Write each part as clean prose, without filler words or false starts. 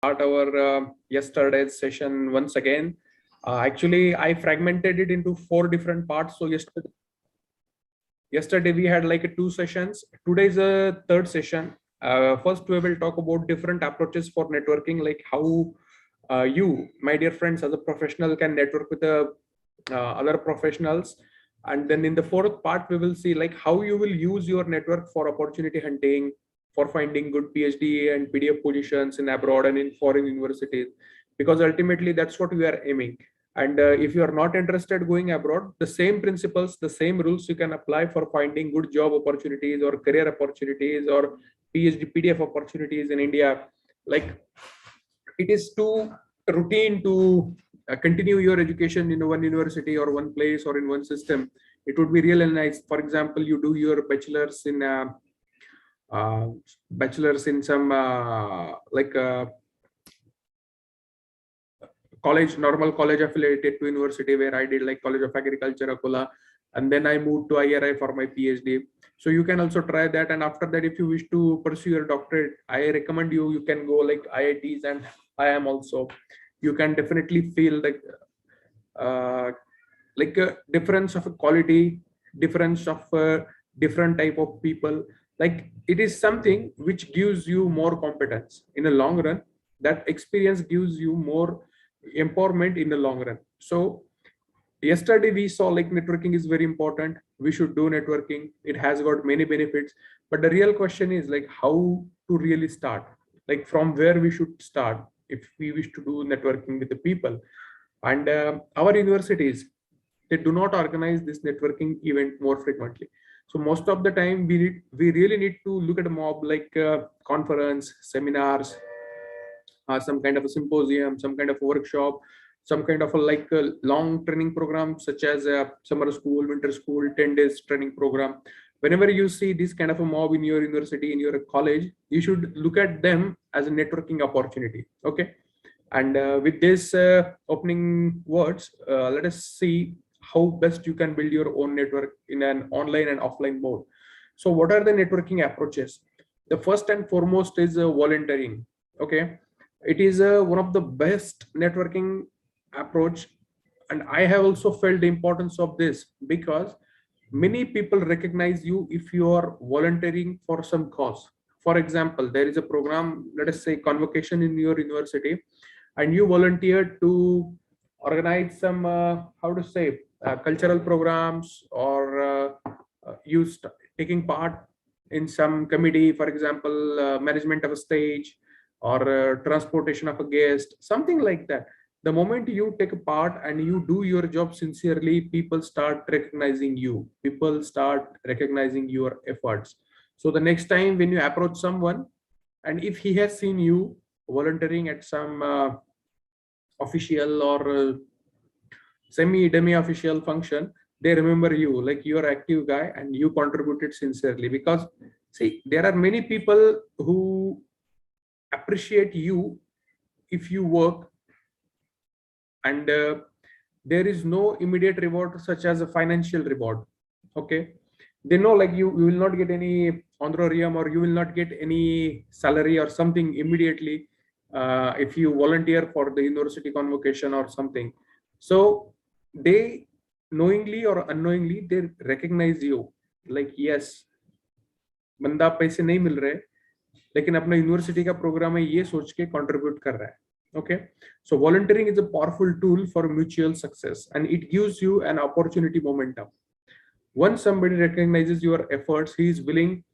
Start our yesterday's session once again. Actually, I fragmented it into 4 different parts. So yesterday we had like 2 sessions. Today is a third session. First, we will talk about different approaches for networking, like how you, my dear friends, as a professional, can network with other professionals. And then in the fourth part, we will see like how you will use your network for opportunity hunting, for finding good PhD and PDF positions in abroad and in foreign universities, because ultimately that's what we are aiming. And if you are not interested going abroad, the same principles, the same rules you can apply for finding good job opportunities or career opportunities or PhD PDF opportunities in India. Like, it is too routine to continue your education in one university or one place or in one system. It would be really nice. For example, you do your bachelor's in some college, normal college affiliated to university, where I did like College of Agriculture, Akola, and then I moved to IRI for my PhD. So you can also try that. And after that, if you wish to pursue your doctorate, I recommend you can go like IITs and IIM also. You can definitely feel like a difference of a quality, difference of a different type of people. Like, it is something which gives you more competence in the long run. That experience gives you more empowerment in the long run. So yesterday we saw like networking is very important. We should do networking. It has got many benefits. But the real question is like how to really start, like from where we should start if we wish to do networking with the people. And our universities, they do not organize this networking event more frequently. So most of the time we really need to look at a mob, like conference, seminars, some kind of a symposium, some kind of workshop, some kind of a long training program, such as a summer school, winter school, 10 days training program. Whenever you see this kind of a mob in your university, in your college, you should look at them as a networking opportunity. Okay. And with this opening words, let us see how best you can build your own network in an online and offline mode. So what are the networking approaches? The first and foremost is volunteering. Okay. It is one of the best networking approach. And I have also felt the importance of this, because many people recognize you if you are volunteering for some cause. For example, there is a program, let us say convocation in your university, and you volunteered to organize some how to say cultural programs, or taking part in some committee, for example, management of a stage, or transportation of a guest, something like that. The moment you take a part and you do your job sincerely, people start recognizing you, people start recognizing your efforts. So the next time when you approach someone, and if he has seen you volunteering at some official or semi official function, they remember you, like you're an active guy and you contributed sincerely. Because see, there are many people who appreciate you if you work, and there is no immediate reward such as a financial reward. Okay. They know like you will not get any honorarium, or you will not get any salary or something immediately if you volunteer for the university convocation or something. So they, knowingly or unknowingly, they recognize you, like yes, बंदा पैसे नहीं मिल रहे लेकिन अपना university का programme है ये सोच के कंट्रीब्यूट कर रहा है. Okay, so volunteering is a powerful tool for mutual success, and it gives you an opportunity momentum. Once somebody recognizes your efforts, he is willing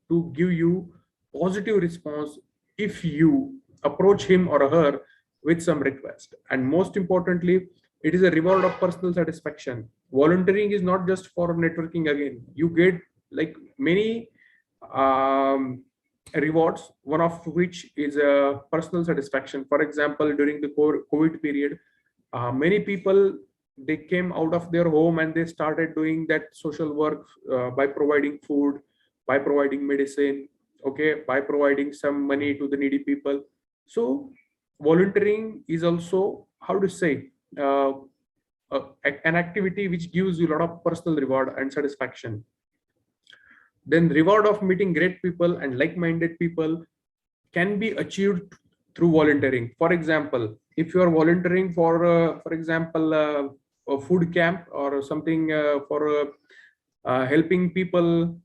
to give you positive response if you approach him or her with some request. And most importantly, it is a reward of personal satisfaction. Volunteering is not just for networking. Again, you get like many rewards, one of which is a personal satisfaction. For example, during the COVID period, many people, they came out of their home and they started doing that social work by providing food, by providing medicine, okay, by providing some money to the needy people. So volunteering is also, how to say, an activity which gives you a lot of personal reward and satisfaction. Then reward of meeting great people and like-minded people can be achieved through volunteering. For example, if you are volunteering for example, a food camp or something, for helping people,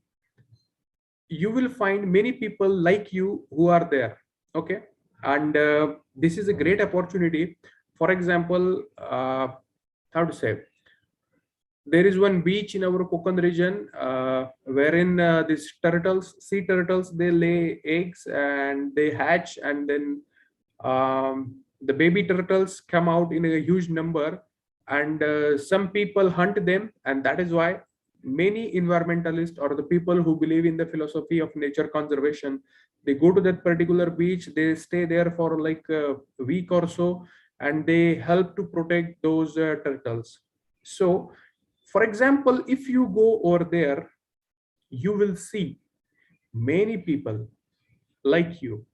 you will find many people like you who are there. Okay. And this is a great opportunity. For example, how to say, there is one beach in our Konkan region, wherein these turtles, sea turtles, they lay eggs and they hatch, and then the baby turtles come out in a huge number, and some people hunt them, and that is why many environmentalists or the people who believe in the philosophy of nature conservation, they go to that particular beach, they stay there for like a week or so, and they help to protect those turtles. So for example, if you go over there, you will see many people like you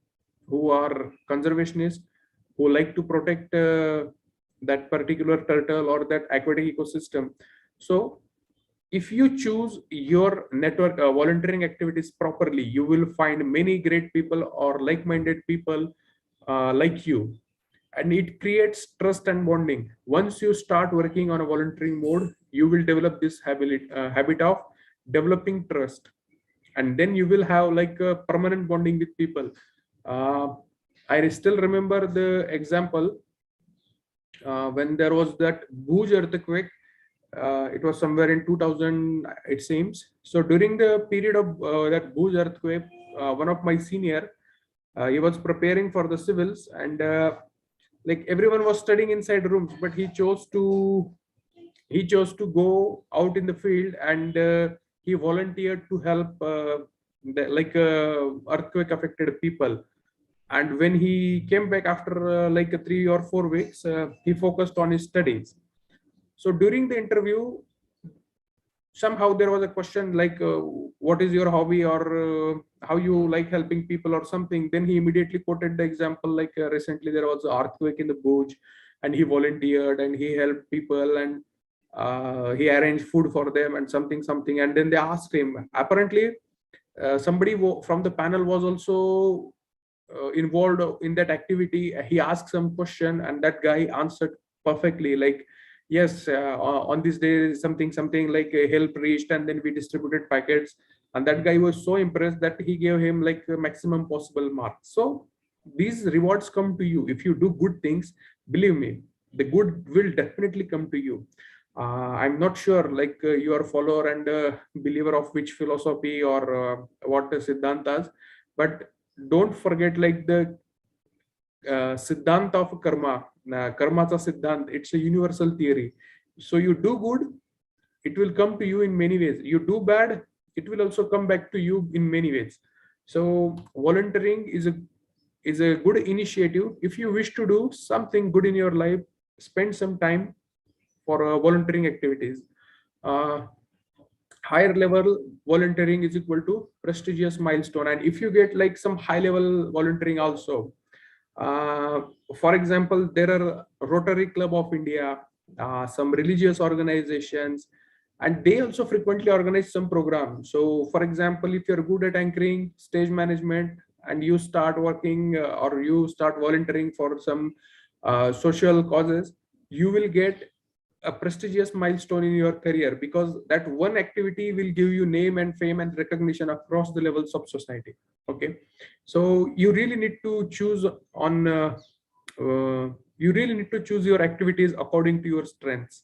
who are conservationists, who like to protect that particular turtle or that aquatic ecosystem. So if you choose your network volunteering activities properly, you will find many great people or like-minded people like you, and it creates trust and bonding. Once you start working on a volunteering mode, you will develop this habit of developing trust, and then you will have like a permanent bonding with people. uh, I still remember the example, when there was that Bhuj earthquake. It was somewhere in 2000, it seems. So during the period of that Bhuj earthquake, one of my senior, he was preparing for the civils, and like everyone was studying inside rooms, but he chose to go out in the field, and he volunteered to help earthquake affected people. And when he came back after 3 or 4 weeks, he focused on his studies. So during the interview, somehow there was a question like, what is your hobby, or how you like helping people or something. Then he immediately quoted the example, like recently there was an earthquake in the Bhuj, and he volunteered and he helped people, and he arranged food for them and something. And then they asked him, apparently somebody from the panel was also involved in that activity. He asked some question, and that guy answered perfectly, like, yes, on this day something like help reached, and then we distributed packets. And that guy was so impressed that he gave him like a maximum possible mark. So these rewards come to you if you do good things. Believe me, the good will definitely come to you. I'm not sure like you are follower and believer of which philosophy or what siddhantas, but don't forget like the siddhant of karma, karma's siddhant. It's a universal theory. So you do good, it will come to you in many ways. You do bad, it will also come back to you in many ways. So volunteering is a good initiative. If you wish to do something good in your life, spend some time for volunteering activities. Uh, Higher level volunteering is equal to prestigious milestone, and if you get like some high level volunteering also, uh, for example, there are Rotary Club of India, some religious organizations, and they also frequently organize some programs. So for example, if you're good at anchoring, stage management, and you start working or you start volunteering for some social causes, you will get a prestigious milestone in your career, because that one activity will give you name and fame and recognition across the levels of society. Okay. So you really need to choose on you really need to choose your activities according to your strengths.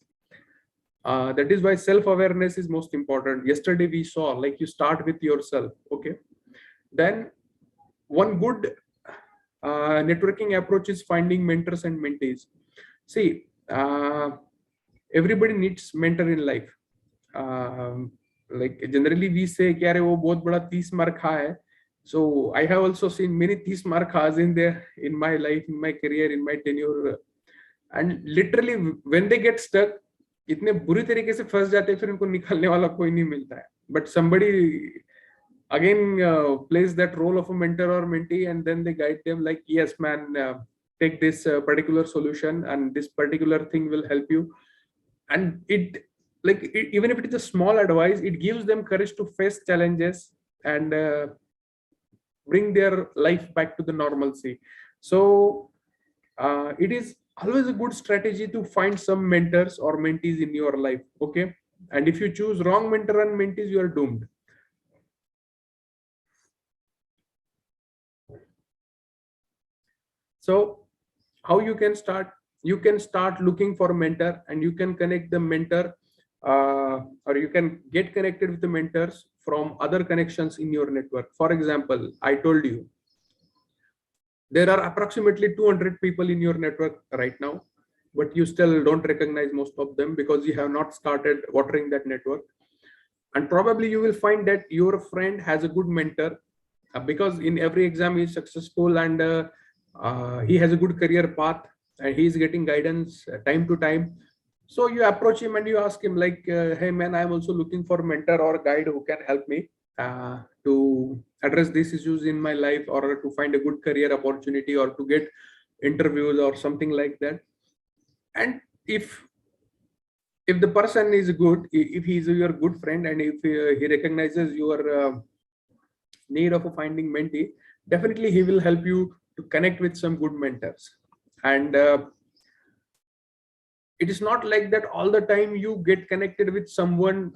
That is why self-awareness is most important. Yesterday we saw like you start with yourself. Okay. Then one good networking approach is finding mentors and mentees. See, everybody needs mentor in life. Like generally we say कि अरे वो बहुत बड़ा 30 मार खा है. So I have also seen many 30 मार khas in there in my life, in my career, in my tenure, and literally when they get stuck, इतने बुरी तरीके से फंस जाते हैं, फिर उनको निकालने वाला कोई नहीं मिलता है. But somebody again plays that role of a mentor or mentee, and then they guide them like, yes man, take this particular solution and this particular thing will help you. And even if it is a small advice, it gives them courage to face challenges and bring their life back to the normalcy. So it is always a good strategy to find some mentors or mentees in your life. Okay, and if you choose wrong mentor and mentees, you are doomed. So how you can start? You can start looking for a mentor, and you can connect the mentor, or you can get connected with the mentors from other connections in your network. For example, I told you there are approximately 200 people in your network right now, but you still don't recognize most of them because you have not started watering that network. And probably you will find that your friend has a good mentor, because in every exam he is successful, and he has a good career path, and he is getting guidance time to time. So you approach him and you ask him like, hey man, I'm also looking for a mentor or a guide who can help me to address these issues in my life, or to find a good career opportunity, or to get interviews or something like that. And if the person is good, if he is your good friend, and if he recognizes your need of finding mentee, definitely he will help you to connect with some good mentors. And it is not like that all the time you get connected with someone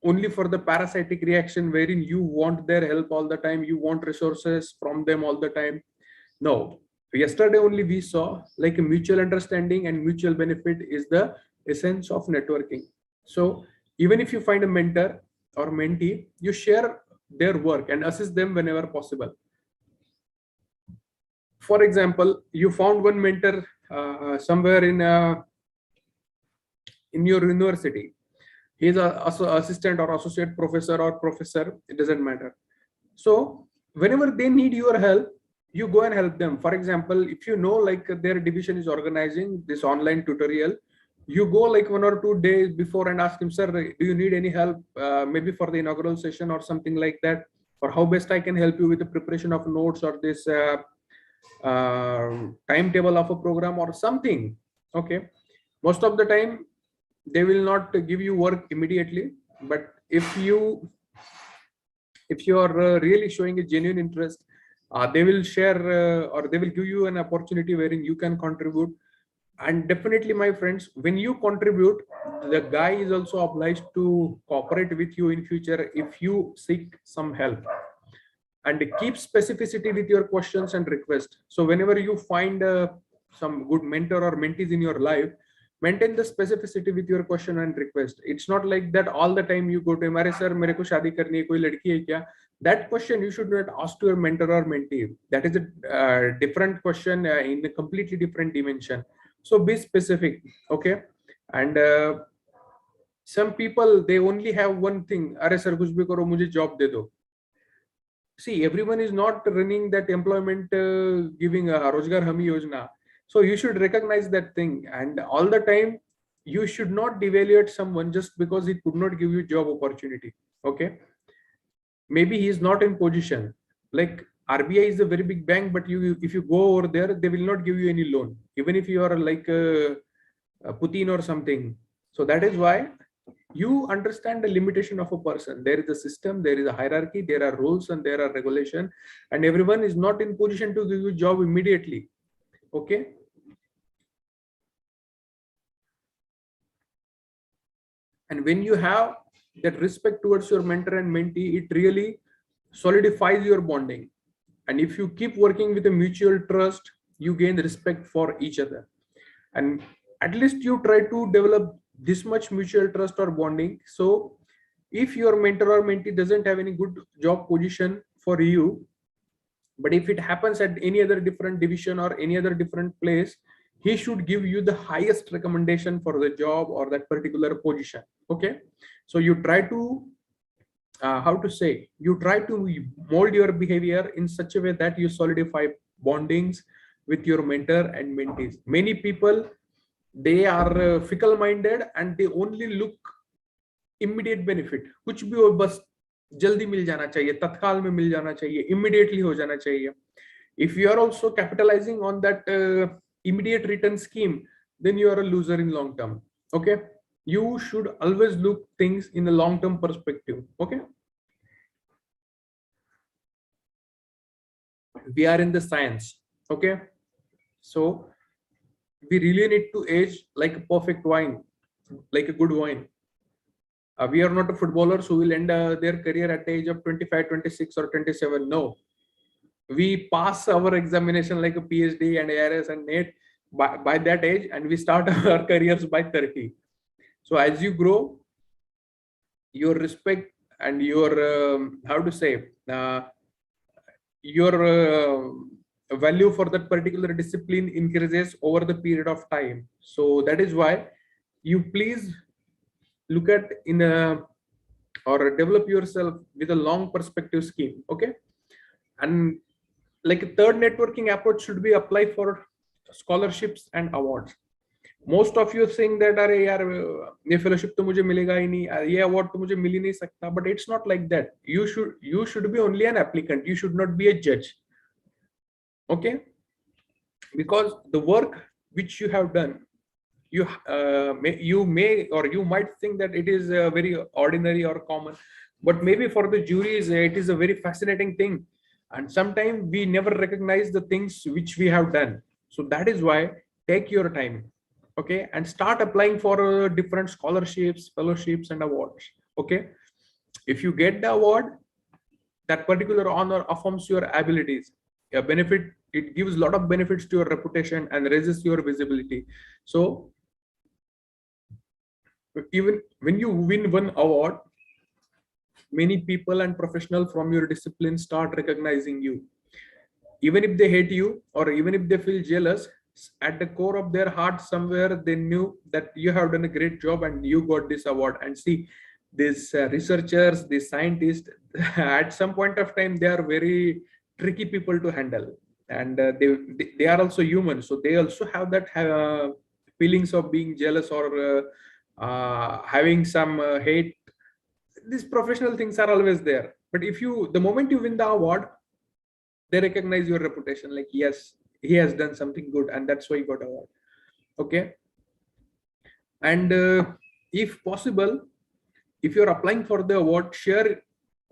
only for the parasitic reaction, wherein you want their help all the time, you want resources from them all the time. No, yesterday only we saw like a mutual understanding and mutual benefit is the essence of networking. So even if you find a mentor or mentee, you share their work and assist them whenever possible. For example, you found one mentor somewhere in your university. He is a assistant or associate professor or professor, it doesn't matter. So whenever they need your help, you go and help them. For example, if you know like their division is organizing this online tutorial, you go like 1 or 2 days before and ask him, sir, do you need any help, maybe for the inaugural session or something like that, or how best I can help you with the preparation of notes, or this timetable of a program or something. Okay, most of the time they will not give you work immediately, but if you are really showing a genuine interest, they will share, or they will give you an opportunity wherein you can contribute. And definitely, my friends, when you contribute, the guy is also obliged to cooperate with you in future if you seek some help. And keep specificity with your questions and requests. So whenever you find some good mentor or mentees in your life, maintain the specificity with your question and request. It's not like that all the time you go to him, "Arey sir, mere ko shadi karni hai, koi ladki hai kya?" That question you should not ask to your mentor or mentee. That is a different question in a completely different dimension. So be specific. Okay. And some people, they only have one thing, "Arey sir, kuch bhi karo, mujhe job de do." See, everyone is not running that employment giving a Rozgar Hami Yojana. So you should recognize that thing. And all the time, you should not devaluate someone just because he could not give you job opportunity. Okay. Maybe he is not in position. Like RBI is a very big bank, but if you go over there, they will not give you any loan, even if you are like Putin or something. So that is why you understand the limitation of a person. There is a system, there is a hierarchy, there are rules and there are regulation, and everyone is not in position to give you job immediately. Okay. And when you have that respect towards your mentor and mentee, it really solidifies your bonding. And if you keep working with a mutual trust, you gain respect for each other. And at least you try to develop this much mutual trust or bonding. So if your mentor or mentee doesn't have any good job position for you, but if it happens at any other different division or any other different place, he should give you the highest recommendation for the job or that particular position. Okay. So you try to how to say, you try to mold your behavior in such a way that you solidify bondings with your mentor and mentees. Many people, they are fickle minded and they only look immediate benefit. कुछ भी हो, बस जल्दी मिल जाना चाहिए, तत्काल में मिल जाना चाहिए, immediately हो जाना चाहिए. If you are also capitalizing on that immediate return scheme, then you are a loser in long term. Okay. You should always look things in a long term perspective. Okay. We are in the science. Okay. So we really need to age like a perfect wine, like a good wine. We are not a footballers who will end their career at the age of 25, 26 or 27. No, we pass our examination like a PhD and ARS and NET by that age, and we start our careers by 30. So as you grow, your respect and your how to say your value for that particular discipline increases over the period of time. So that is why you please look at in a or develop yourself with a long perspective scheme. Okay. And like a third networking approach should be applied for scholarships and awards. Most of you think that अरे यार ये fellowship तो मुझे मिलेगा ही नहीं, ये award तो मुझे मिल ही नहीं सकता. But it's not like that. You should be only an applicant. You should not be a judge. Okay, because the work which you have done, you may or you might think that it is very ordinary or common, but maybe for the juries it is a very fascinating thing, and sometimes we never recognize the things which we have done. So that is why take your time, okay, and start applying for different scholarships, fellowships and awards. Okay, if you get the award, that particular honor affirms your abilities, a benefit, it gives a lot of benefits to your reputation and raises your visibility. So even when you win one award, many people and professionals from your discipline start recognizing you. Even if they hate you or even if they feel jealous, at the core of their heart somewhere they knew that you have done a great job and you got this award. And see, these researchers, these scientists, at some point of time they are very tricky people to handle, and they are also human, so they also have that feelings of being jealous or having some hate. These professional things are always there, but if you, the moment you win the award, they recognize your reputation, like yes, he has done something good and that's why he got award. Okay, and if possible, if you're applying for the award, share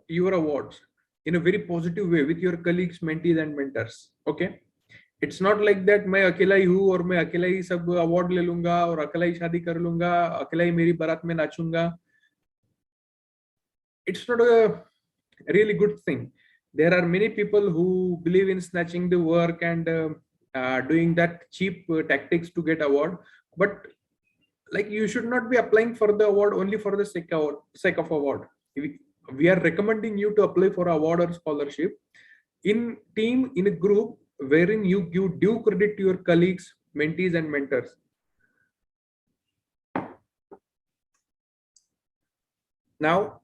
your awards in a very positive way with your colleagues, mentees and mentors. Okay, it's not like that मैं अकेला ही हूँ और मैं अकेला ही सब award ले लूंगा और अकेला ही शादी कर लूंगा, अकेला ही मेरी बारात में नाचूंगा. It's not a really good thing. There are many people who believe in snatching the work and doing that cheap tactics to get award. But like, you should not be applying for the award only for the sake of award. We are recommending you to apply for award or scholarship in team, in a group wherein you give due credit to your colleagues, mentees and mentors. Now,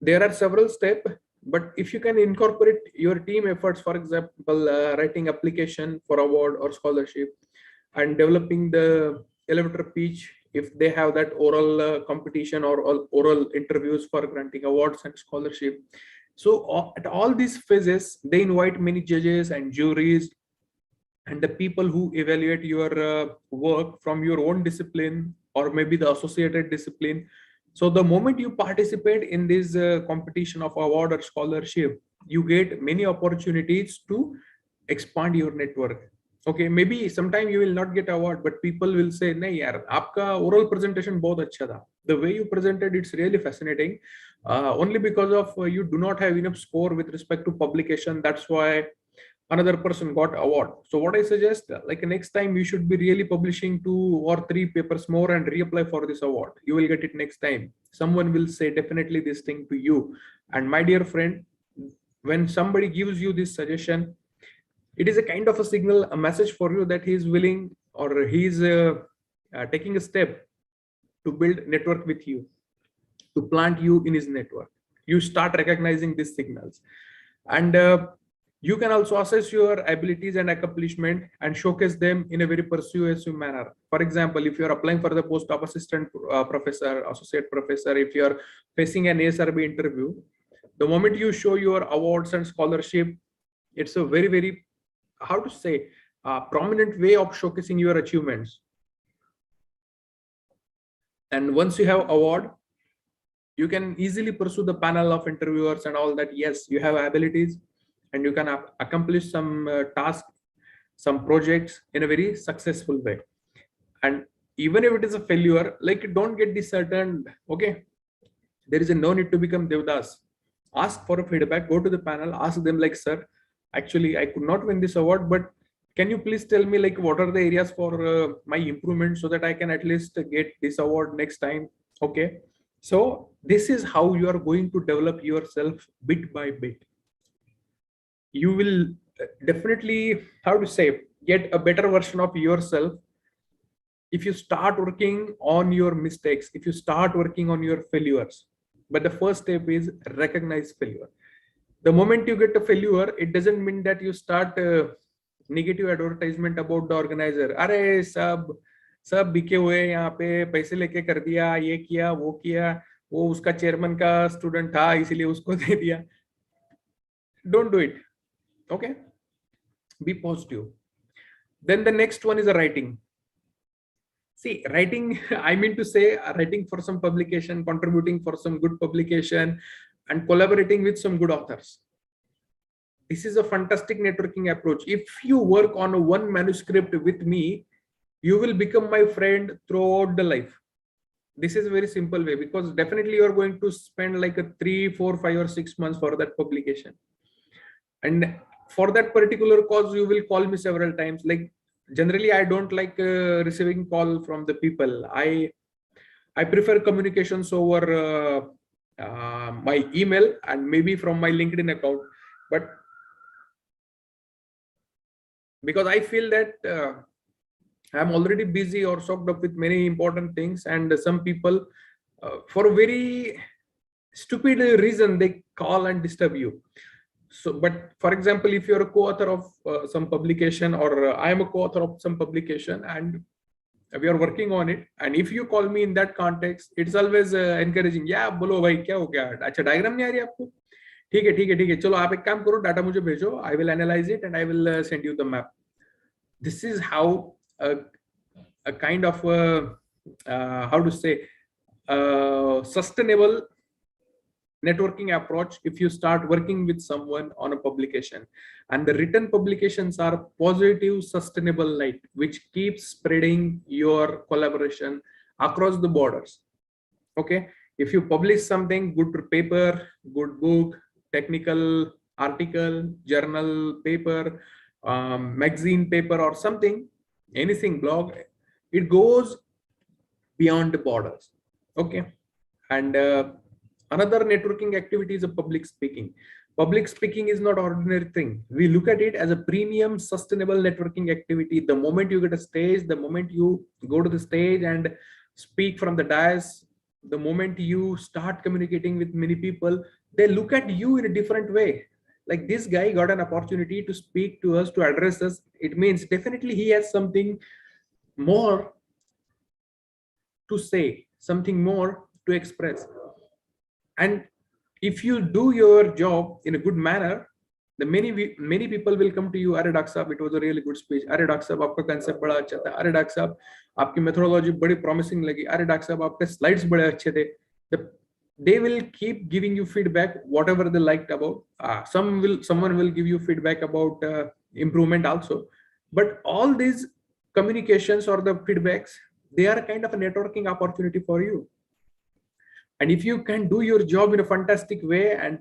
there are several steps, but if you can incorporate your team efforts, for example, writing application for award or scholarship and developing the elevator pitch, if they have that oral competition or oral interviews for granting awards and scholarship. So at all these phases, they invite many judges and juries and the people who evaluate your work from your own discipline or maybe the associated discipline. So the moment you participate in this competition of award or scholarship, you get many opportunities to expand your network. Okay, maybe sometime you will not get award, but people will say, "नहीं यार, आपका oral presentation बहुत अच्छा था. The way you presented, it's really fascinating. Only because of you do not have enough score with respect to publication. That's why another person got award." So what I suggest, like next time you should be really publishing 2 or 3 papers more and reapply for this award. You will get it next time. Someone will say definitely this thing to you. And my dear friend, when somebody gives you this suggestion, it is a kind of a signal, a message for you that he is willing or he is taking a step to build network with you, to plant you in his network. You start recognizing these signals. And you can also assess your abilities and accomplishment and showcase them in a very persuasive manner. For example, if you're applying for the post of assistant professor, associate professor, if you're facing an ASRB interview, the moment you show your awards and scholarship, it's a very, very, how to say, prominent way of showcasing your achievements. And once you have award, you can easily pursue the panel of interviewers and all that. Yes, you have abilities and you can accomplish some task some projects in a very successful way. And even if it is a failure, like, don't get disheartened. Okay, there is no need to become Devdas. Ask for a feedback, go to the panel, ask them like, sir, actually I could not win this award, but can you please tell me like what are the areas for my improvement so that I can at least get this award next time. Okay, so this is how you are going to develop yourself bit by bit. You will definitely, how to say, get a better version of yourself if you start working on your mistakes, if you start working on your failures. But the first step is recognize failure. The moment you get a failure, it doesn't mean that you start negative advertisement about the organizer. अरे सब बिके हुए, यहाँ पे पैसे लेके कर दिया, ये किया, वो उसका चेयरमैन का स्टूडेंट था इसीलिए उसको दे दिया. Don't do it. Okay, be positive. Then the next one is a writing. See, writing, I mean to say, writing for some publication, contributing for some good publication, and collaborating with some good authors. This is a fantastic networking approach. If you work on one manuscript with me, you will become my friend throughout the life. This is a very simple way, because definitely you are going to spend like a 3, 4, 5, or 6 months for that publication. And for that particular cause, you will call me several times. Like, generally I don't like receiving call from the people. I prefer communications over my email and maybe from my LinkedIn account. But because I feel that I'm already busy or soaked up with many important things, and some people for a very stupid reason they call and disturb you. So, but for example, if you're a co-author of some publication, or I am a co-author of some publication, and we are working on it, and if you call me in that context, it's always encouraging. Yeah, बोलो भाई क्या हो गया? अच्छा diagram नहीं आ रही आपको? ठीक है ठीक है ठीक है, चलो आप एक काम करो, डाटा मुझे भेजो, I will analyze it and I will send you the map. This is how a kind of how to say sustainable networking approach if you start working with someone on a publication. And the written publications are positive sustainable light which keeps spreading your collaboration across the borders. Okay, if you publish something, good paper, good book, technical article, journal paper, magazine paper, or something, anything, blog, it goes beyond the borders. Okay, and another networking activity is a public speaking. Public speaking is not ordinary thing. We look at it as a premium sustainable networking activity. The moment you get a stage, the moment you go to the stage and speak from the dais, the moment you start communicating with many people, they look at you in a different way. Like, this guy got an opportunity to speak to us, to address us. It means definitely he has something more to say, something more to express. And if you do your job in a good manner, the many people will come to you. Arey Doctor Sahab, it was a really good speech. Arey Doctor Sahab, आपका concept बड़ा अच्छा था. Arey Doctor Sahab, आपकी methodology बड़ी promising लगी. Arey Doctor Sahab, आपके slides बड़े अच्छे थे. They will keep giving you feedback whatever they liked about. Someone will give you feedback about improvement also. But all these communications or the feedbacks, they are kind of a networking opportunity for you. And if you can do your job in a fantastic way, and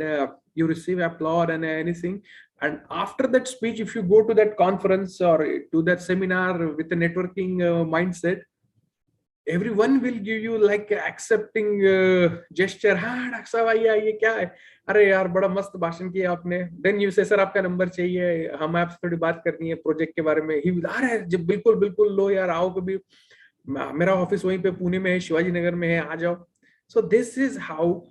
you receive applause and anything, and after that speech, if you go to that conference or to that seminar with a networking mindset, everyone will give you like accepting gesture. हाँ doctor साहब आइए आइए, क्या है? अरे यार बड़ा मस्त भाषण किया आपने. Then you say सर आपका नंबर चाहिए, हम आपसे थोड़ी बात करनी है प्रोजेक्ट के बारे में. ही अरे जब बिल्कुल बिल्कुल लो यार, आओ कभी, मेरा ऑफिस वहीं पे पुणे में है, शिवाजी नगर में है, आ जाओ. So this is how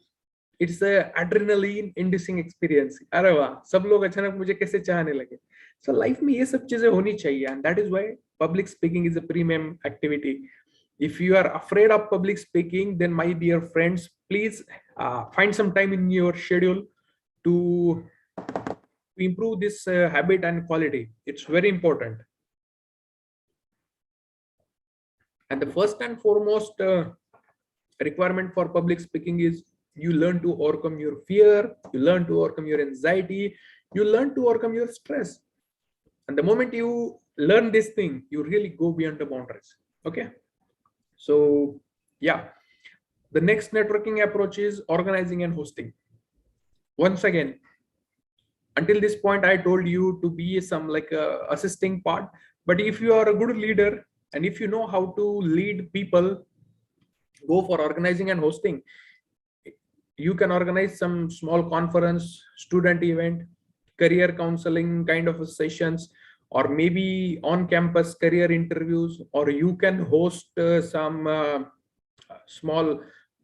it's a adrenaline inducing experience. अरे वाह, सब लोग अचानक मुझे कैसे चाहने लगे. So life में ये सब चीजें होनी चाहिए, and that is why public speaking is a premium activity. If you are afraid of public speaking, then my dear friends, please find some time in your schedule to improve this habit and quality. It's very important. And the first and foremost requirement for public speaking is you learn to overcome your fear, you learn to overcome your anxiety, you learn to overcome your stress. And the moment you learn this thing, you really go beyond the boundaries. Okay, so yeah, the next networking approach is organizing and hosting. Once again, until this point I told you to be some like a assisting part, but if you are a good leader and if you know how to lead people, go for organizing and hosting. You can organize some small conference, student event, career counseling kind of sessions, or maybe on campus career interviews, or you can host some small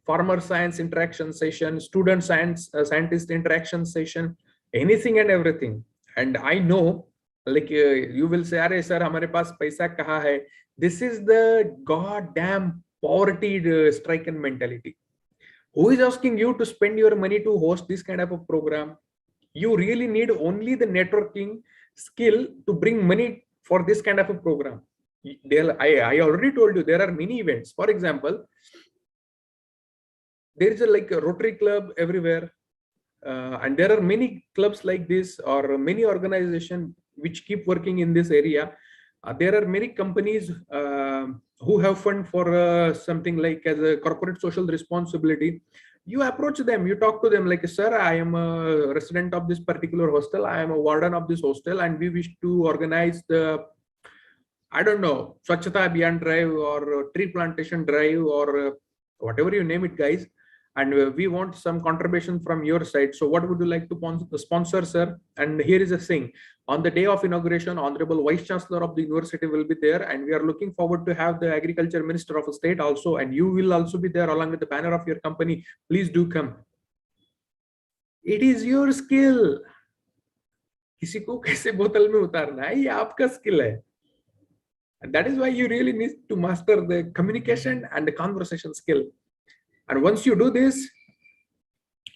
farmer science interaction session, student science scientist interaction session, anything and everything. And I know, like you will say, "Arey sir, हमारे पास पैसा कहाँ है?" This is the goddamn poverty stricken mentality. Who is asking you to spend your money to host this kind of a program? You really need only the networking skill to bring money for this kind of a program. I already told you there are many events. For example, there is a like a Rotary Club everywhere, and there are many clubs like this or many organizations which keep working in this area. There are many companies who have fund for something like as a corporate social responsibility. You approach them, you talk to them like, sir, I am a resident of this particular hostel, I am a warden of this hostel, and we wish to organize the, I don't know, Swachhata Abhiyan drive or tree plantation drive or whatever you name it, guys. And we want some contribution from your side. So what would you like to sponsor, sir? And here is a thing. On the day of inauguration, Honorable Vice Chancellor of the university will be there. And we are looking forward to have the Agriculture Minister of the state also. And you will also be there along with the banner of your company. Please do come. It is your skill. किसी को कैसे बोतल में उतारना है, ये आपका skill है. And that is why you really need to master the communication and the conversation skill. And once you do this,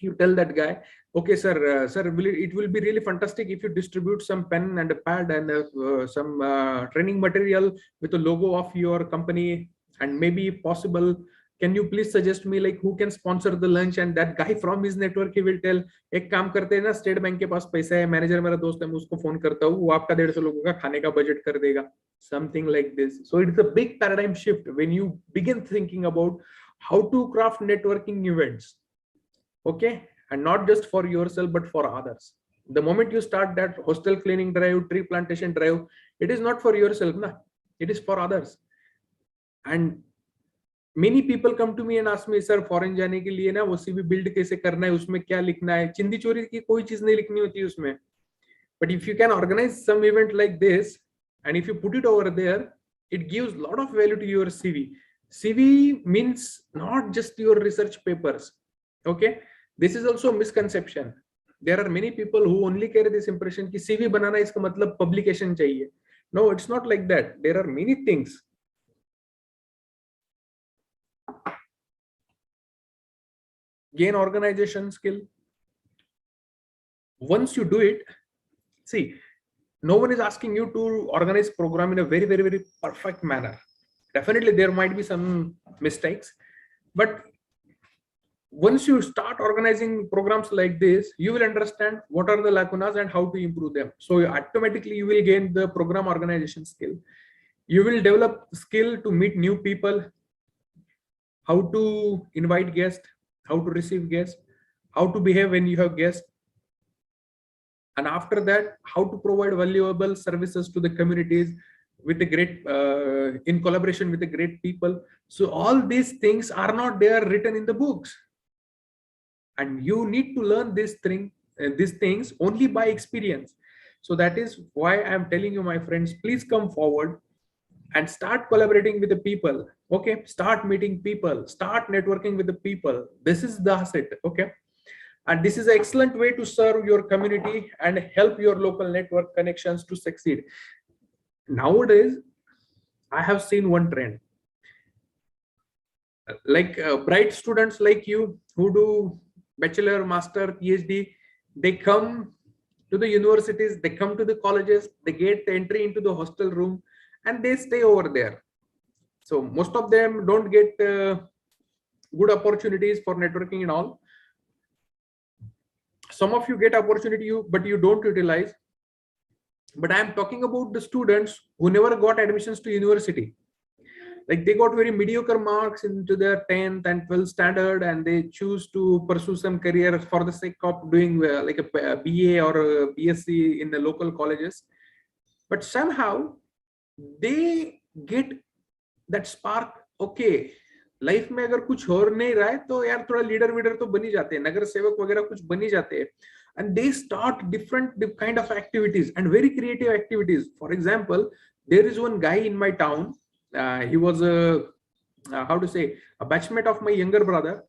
you tell that guy, okay, sir, it will be really fantastic if you distribute some pen and a pad and some training material with the logo of your company. And maybe if possible, can you please suggest me like who can sponsor the lunch? And that guy from his network, he will tell, एक काम करते हैं ना, state bank के पास पैसा है, manager मेरा दोस्त है, मैं उसको फोन करता हूँ, वो आपका 150 लोगों का खाने का बजट कर देगा. Something like this. So it's a big paradigm shift when you begin thinking about how to craft networking events. Okay, and not just for yourself but for others. The moment you start that hostel cleaning drive, tree plantation drive, it is not for yourself, na, it is for others. And many people come to me and ask me, sir, foreign जाने के लिए ना वो CV build कैसे करना है, उसमें क्या लिखना है? चिंदी चोरी की कोई चीज नहीं लिखनी होती उसमें. But if you can organize some event like this and if you put it over there, it gives a lot of value to your CV. CV means not just your research papers. Okay, this is also a misconception. There are many people who only carry this impression कि CV बनाना इसका मतलब publication चाहिए. No, it's not like that. There are many things. Gain organization skill. Once you do it, see, no one is asking you to organize program in a very, very, very perfect manner. Definitely there might be some mistakes, but once you start organizing programs like this, you will understand what are the lacunas and how to improve them. So automatically you will gain the program organization skill. You will develop skill to meet new people, how to invite guests, how to receive guests, how to behave when you have guests. And after that, how to provide valuable services to the communities with a great, in collaboration with the great people. So all these things are not there written in the books. And you need to learn these things only by experience. So that is why I'm telling you, my friends, please come forward and start collaborating with the people. Okay, start meeting people, start networking with the people. This is the asset. Okay, and this is an excellent way to serve your community and help your local network connections to succeed. Nowadays, I have seen one trend. Like bright students like you who do bachelor, master, PhD, they come to the universities, they come to the colleges, they get entry into the hostel room and they stay over there. So most of them don't get good opportunities for networking and all. Some of you get opportunity, but you don't utilize. But I am talking about the students who never got admissions to university. Like they got very mediocre marks into their 10th and 12th standard, and they choose to pursue some career for the sake of doing like a BA or a BSc in the local colleges. But somehow they get that spark. Okay, life में अगर कुछ हो नहीं रहा है तो यार थोड़ा लीडर वीडर तो बनी जाते हैं, नगर सेवक वगैरह कुछ बनी जाते हैं. And they start different kind of activities and very creative activities. For example, there is one guy in my town. He was a how to say, a batchmate of my younger brother,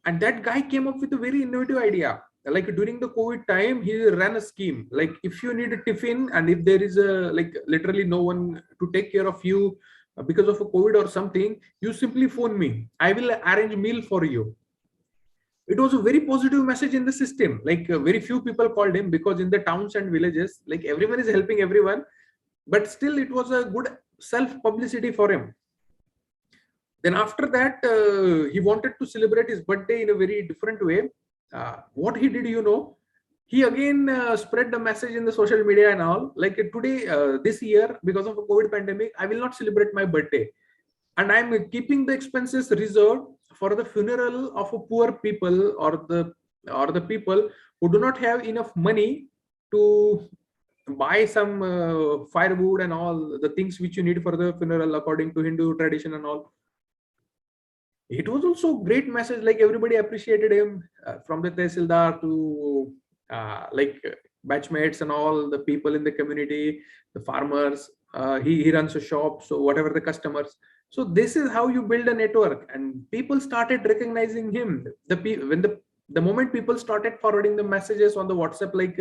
and that guy came up with a very innovative idea. Like during the COVID time, he ran a scheme. Like if you need a tiffin and if there is a like literally no one to take care of you because of a COVID or something, you simply phone me. I will arrange meal for you. It was a very positive message in the system. Like very few people called him, because in the towns and villages, like everyone is helping everyone, but still it was a good self publicity for him. Then after that, he wanted to celebrate his birthday in a very different way. What he did, he again spread the message in the social media and all. Like today, this year, because of the COVID pandemic, I will not celebrate my birthday, and I'm keeping the expenses reserved for the funeral of a poor people, or the people who do not have enough money to buy some firewood and all the things which you need for the funeral according to Hindu tradition and all. It was also great message. Like everybody appreciated him, from the tehsildar to batchmates and all the people in the community, the farmers. He runs a shop, so whatever the customers. So this is how you build a network, and people started recognizing him. When the moment people started forwarding the messages on the WhatsApp, like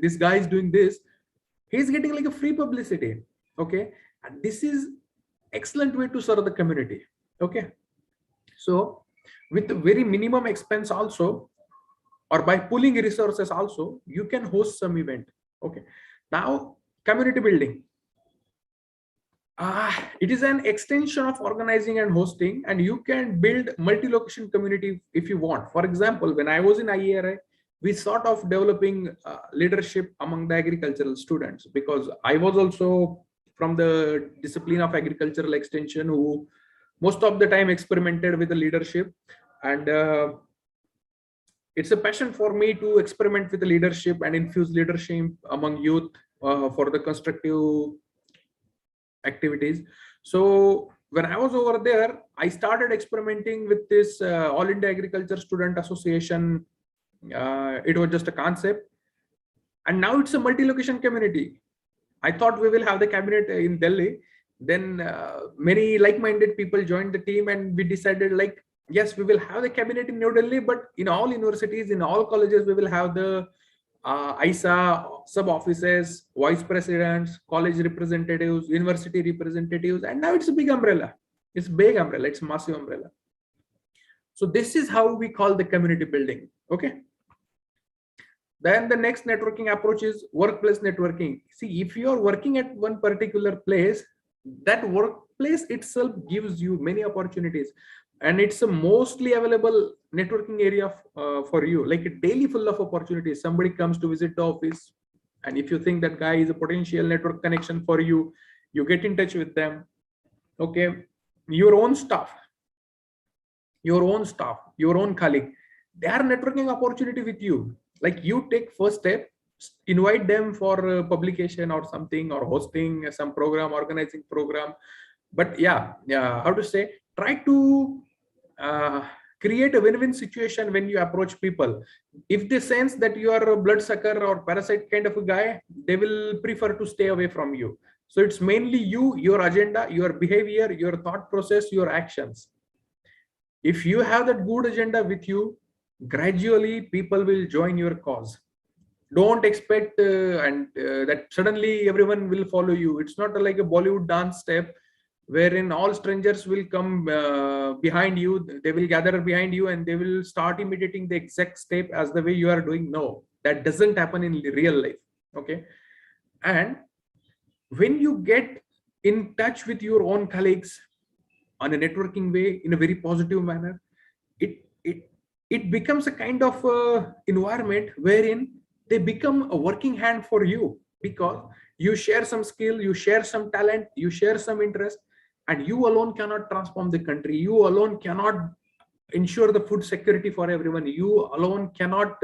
this guy is doing this, he's getting like a free publicity. Okay, and this is excellent way to serve the community. Okay, so with very minimum expense also, or by pooling resources also, you can host some event. Okay, now community building. It is an extension of organizing and hosting, and you can build multi-location community if you want. For example, when I was in IERI, we sort of developing leadership among the agricultural students, because I was also from the discipline of agricultural extension, who most of the time experimented with the leadership. And it's a passion for me to experiment with the leadership and infuse leadership among youth for the constructive activities. So when I was over there, I started experimenting with this All India Agriculture Student Association. It was just a concept, and now it's a multi-location community. I thought we will have the cabinet in Delhi. Then many like-minded people joined the team, and we decided, like, yes, we will have the cabinet in New Delhi, but in all universities, in all colleges, we will have the ISA sub offices, vice presidents, college representatives, university representatives, and now it's a big umbrella. It's big umbrella. It's massive umbrella. So this is how we call the community building. Okay. Then the next networking approach is workplace networking. See, if you are working at one particular place, that workplace itself gives you many opportunities, and it's a mostly available networking area for you, like a daily full of opportunities. Somebody comes to visit the office, and if you think that guy is a potential network connection for you, you get in touch with them. Okay, your own staff, your own colleague, they are networking opportunity with you. Like you take first step, invite them for publication or something, or hosting some program, organizing program. But yeah, how to say, try to create a win-win situation when you approach people. If they sense that you are a bloodsucker or parasite kind of a guy, they will prefer to stay away from you. So it's mainly you, your agenda, your behavior, your thought process, your actions. If you have that good agenda with you, gradually people will join your cause. Don't expect that suddenly everyone will follow you. It's not like a Bollywood dance step wherein all strangers will come behind you. They will gather behind you and they will start imitating the exact step as the way you are doing. No, that doesn't happen in real life. Okay. And when you get in touch with your own colleagues on a networking way in a very positive manner, it becomes a kind of environment wherein they become a working hand for you, because You share some skill, you share some talent, you share some interest, and you alone cannot transform the country. You alone cannot ensure the food security for everyone. You alone cannot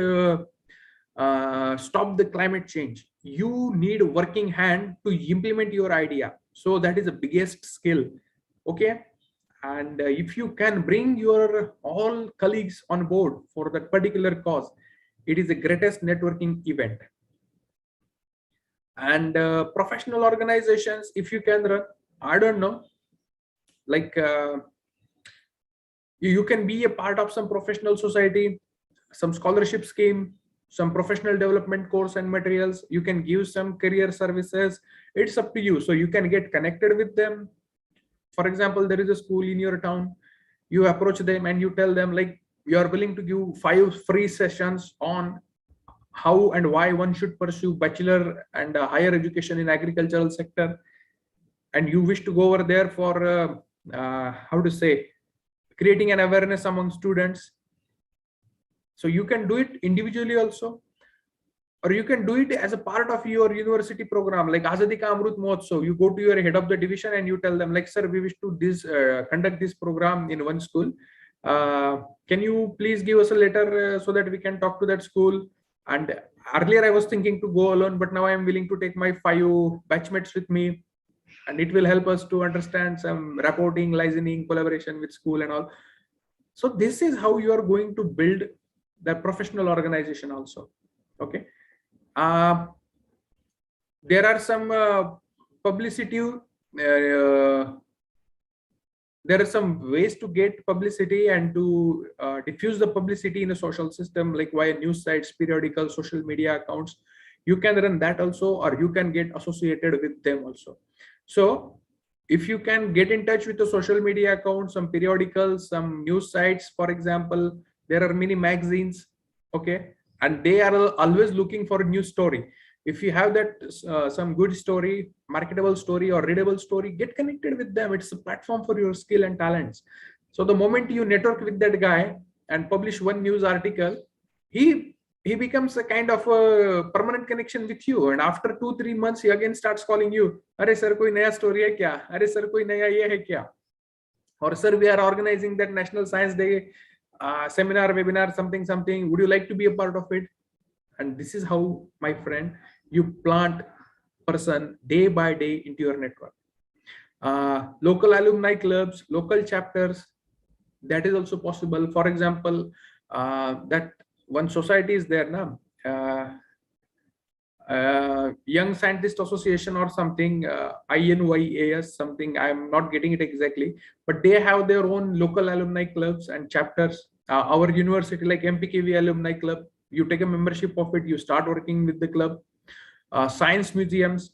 stop the climate change. You need a working hand to implement your idea. So that is the biggest skill. Okay. And if you can bring your all colleagues on board for that particular cause, it is the greatest networking event. And professional organizations, if you can run, I don't know, like you can be a part of some professional society, some scholarship scheme, some professional development course and materials. You can give some career services. It's up to you. So you can get connected with them. For example, there is a school in your town. You approach them and you tell them, like, you are willing to give 5 free sessions on how and why one should pursue bachelor and higher education in agricultural sector, and you wish to go over there for how to say, creating an awareness among students. So you can do it individually also, or you can do it as a part of your university program, like Azadi Ka Amrut Mahotsav. You go to your head of the division and you tell them, like, sir, we wish to conduct this program in one school. Can you please give us a letter so that we can talk to that school? And earlier I was thinking to go alone, but now I am willing to take my 5 batchmates with me, and it will help us to understand some reporting, listening, collaboration with school and all. So this is how you are going to build the professional organization also. Okay. There are some publicity. There are some ways to get publicity and to diffuse the publicity in a social system, like via news sites, periodicals, social media accounts. You can run that also, or you can get associated with them also. So if you can get in touch with the social media accounts, some periodicals, some news sites, for example, there are many magazines. Okay. And they are always looking for a new story. If you have that some good story, marketable story, or readable story, get connected with them. It's a platform for your skill and talents. So the moment you network with that guy and publish one news article, he becomes a kind of a permanent connection with you. And after 2-3 months, he again starts calling you. Arey sir, koi naya story hai kya? Arey sir, koi naya ye hai kya? Or sir, we are organizing that National Science Day seminar, webinar, something. Would you like to be a part of it? And this is how, my friend, you plant person day by day into your network. Local alumni clubs, local chapters, that is also possible. For example, that one society is there now, Young Scientist Association or something, INYAS, something, I'm not getting it exactly, but they have their own local alumni clubs and chapters. Our university, like MPKV Alumni Club, you take a membership of it, you start working with the club. Science museums.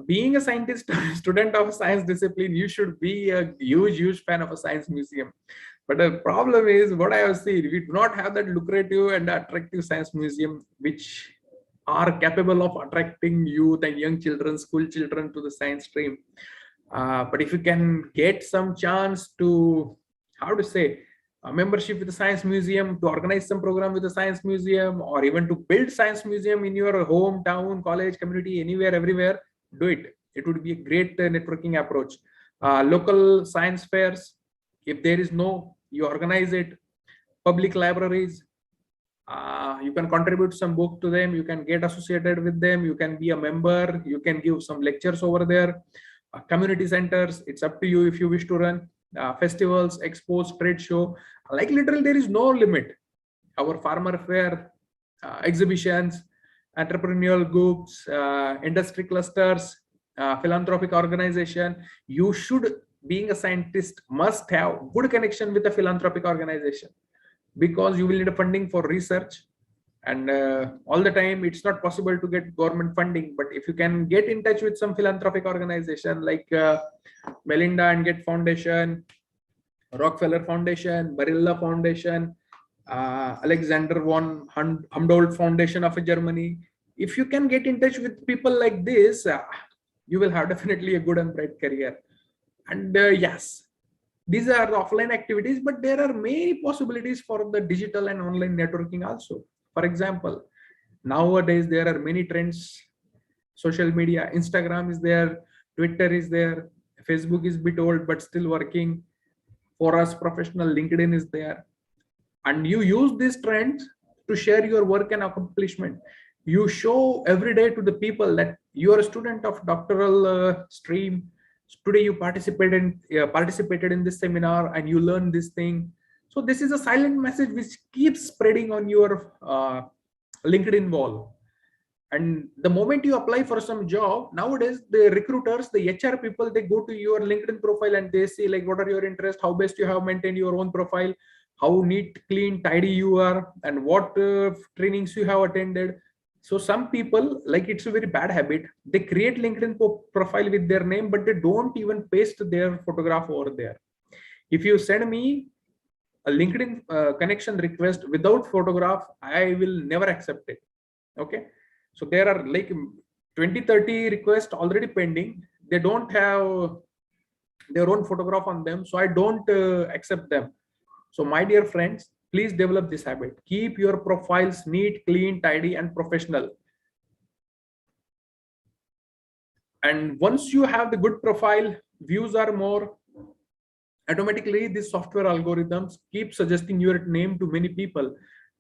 Being a scientist, student of a science discipline, you should be a huge fan of a science museum. But the problem is, what I have seen, we do not have that lucrative and attractive science museum which are capable of attracting youth and young children, school children to the science stream. But if you can get some chance to, how to say, a membership with the science museum, to organize some program with the science museum, or even to build science museum in your hometown, college, community, anywhere, everywhere, do it. It would be a great networking approach. Local science fairs, if there is no, you organize it. Public libraries, you can contribute some book to them, you can get associated with them, you can be a member, you can give some lectures over there. Community centers, it's up to you if you wish to run. Festivals, expos, trade show, like literally there is no limit. Our farmer fair, exhibitions, entrepreneurial groups, industry clusters, philanthropic organization. You should, being a scientist, must have good connection with a philanthropic organization, because you will need a funding for research, and all the time it's not possible to get government funding. But if you can get in touch with some philanthropic organization like Melinda and Gates Foundation, Rockefeller Foundation, Barilla Foundation, Alexander von Humboldt Foundation of Germany, if you can get in touch with people like this, you will have definitely a good and bright career. And yes, these are the offline activities, but there are many possibilities for the digital and online networking also. For example, nowadays there are many trends social media. Instagram is there, Twitter is there, Facebook is bit old but still working for us professional. LinkedIn is there, and you use these trends to share your work and accomplishment. You show every day to the people that you are a student of doctoral stream. Today you participated in this seminar and you learned this thing. So this is a silent message which keeps spreading on your LinkedIn wall. And the moment you apply for some job nowadays, the recruiters, the HR people, they go to your LinkedIn profile and they see like what are your interests, how best you have maintained your own profile, how neat, clean, tidy you are, and what trainings you have attended. So some people, like, it's a very bad habit, they create LinkedIn profile with their name, but they don't even paste their photograph over there. If you send me a LinkedIn connection request without photograph, I will never accept it. Okay. So there are like 20-30 requests already pending. They don't have their own photograph on them, so I don't accept them. So my dear friends, please develop this habit. Keep your profiles neat, clean, tidy, and professional. And once you have the good profile, views are more, automatically these software algorithms keep suggesting your name to many people,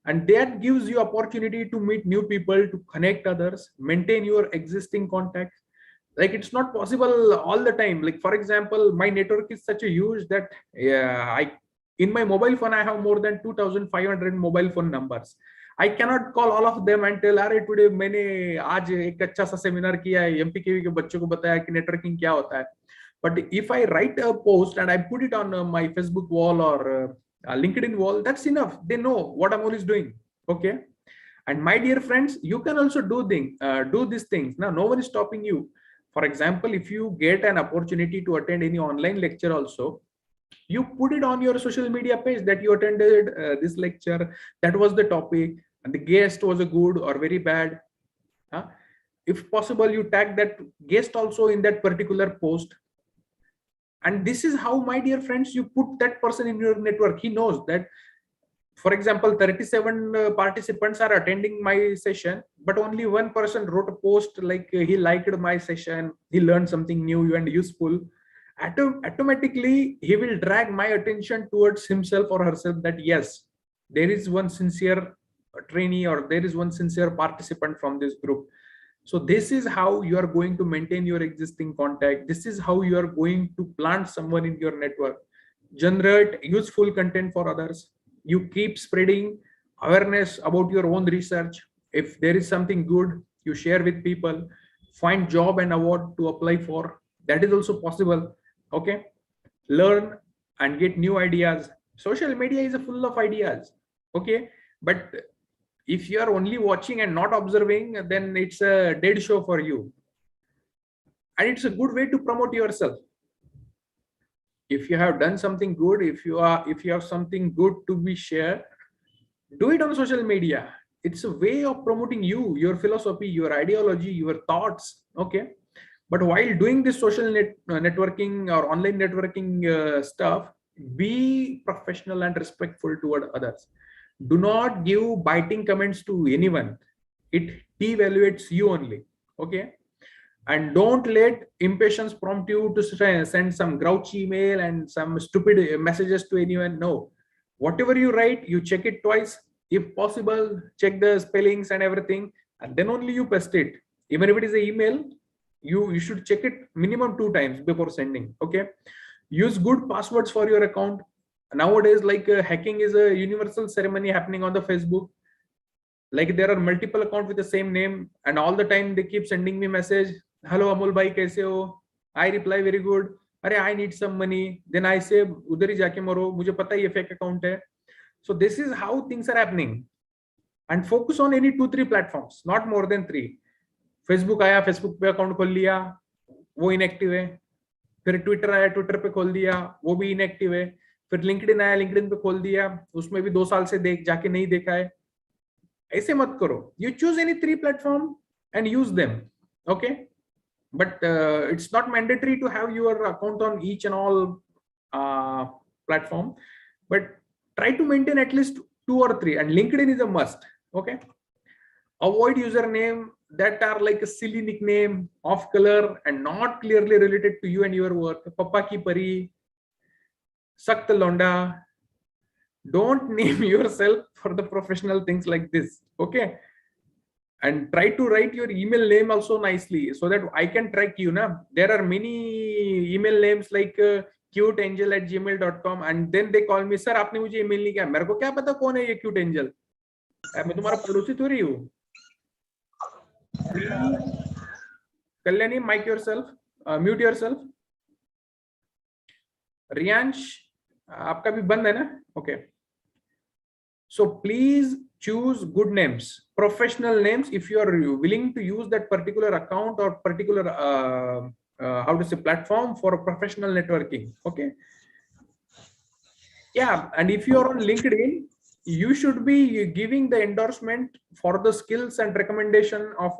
and that gives you opportunity to meet new people, to connect others, maintain your existing contacts. Like, it's not possible all the time. Like, for example, my network is such a huge that I in my mobile phone I have more than 2500 mobile phone numbers. I cannot call all of them and tell, अरे today मैंने आज एक अच्छा सा seminar किया है, एमपीकेवी के बच्चों को बताया कि नेटवर्किंग क्या होता है. But if I write a post and I put it on my Facebook wall or LinkedIn wall, that's enough. They know what Amol is doing. Okay. And my dear friends, you can also do these things. Now, no one is stopping you. For example, if you get an opportunity to attend any online lecture also, you put it on your social media page that you attended this lecture, that was the topic, and the guest was a good or very bad. If possible, you tag that guest also in that particular post. And this is how, my dear friends, you put that person in your network. He knows that, for example, 37 participants are attending my session, but only one person wrote a post like he liked my session, he learned something new and useful. Automatically, he will drag my attention towards himself or herself, that yes, there is one sincere trainee or there is one sincere participant from this group. So this is how you are going to maintain your existing contact. This is how you are going to plant someone in your network. Generate useful content for others. You keep spreading awareness about your own research. If there is something good, you share with people. Find job and award to apply for. That is also possible. Okay. Learn and get new ideas. Social media is full of ideas. Okay. But if you are only watching and not observing, then it's a dead show for you. And it's a good way to promote yourself. If you have done something good, if you have something good to be shared, do it on social media. It's a way of promoting you, your philosophy, your ideology, your thoughts. Okay. But while doing this social networking or online networking stuff, be professional and respectful toward others. Do not give biting comments to anyone. It devaluates you only. Okay. And don't let impatience prompt you to send some grouchy email and some stupid messages to anyone. No. Whatever you write, you check it twice. If possible, check the spellings and everything, and then only you paste it. Even if it is an email, you should check it minimum 2 times before sending. Okay. Use good passwords for your account. Nowadays, like hacking is a universal ceremony happening on the Facebook. Like, there are multiple accounts with the same name, and all the time they keep sending me message, hello Amol bhai, kaise ho? I reply, very good. Arey, I need some money. Then I say, udhar hi jaake maro, mujhe pata hai ye fake account hai. So this is how things are happening. And focus on any 2-3 platforms, not more than 3. Facebook आया, Facebook पे account खोल लिया, वो inactive है. फिर Twitter आया, Twitter पे खोल दिया, वो भी इनएक्टिव है. फिर लिंक्डइन आया, लिंक्डइन पे खोल दिया, उसमें भी 2 साल से जाके नहीं देखा है. ऐसे मत करो. You choose any 3 platform and use them. Okay. But it's not mandatory to have your account on each and all platform, but try to maintain at least 2 or 3, and LinkedIn is a must. Okay. Avoid username that are like a silly nickname, off color, and not clearly related to you and your work. Papa ki pari, Sakt Londa. Don't name yourself for the professional things like this. Okay. And try to write your email name also nicely so that I can track you. Na? There are many email names like cuteangel@gmail.com, and then they call me, sir, आपने मुझे email नहीं किया. मेरे को क्या पता कौन है ये cute angel? मैं तुम्हारा पड़ोसी थोड़ी हूँ. Kalyani, mic yourself, mute yourself. Riyansh, आपका भी बंद है ना? Okay. So please choose good names, professional names. If you are willing to use that particular account or particular how to say platform for professional networking. Okay. Yeah, and if you are on LinkedIn, you should be giving the endorsement for the skills and recommendation of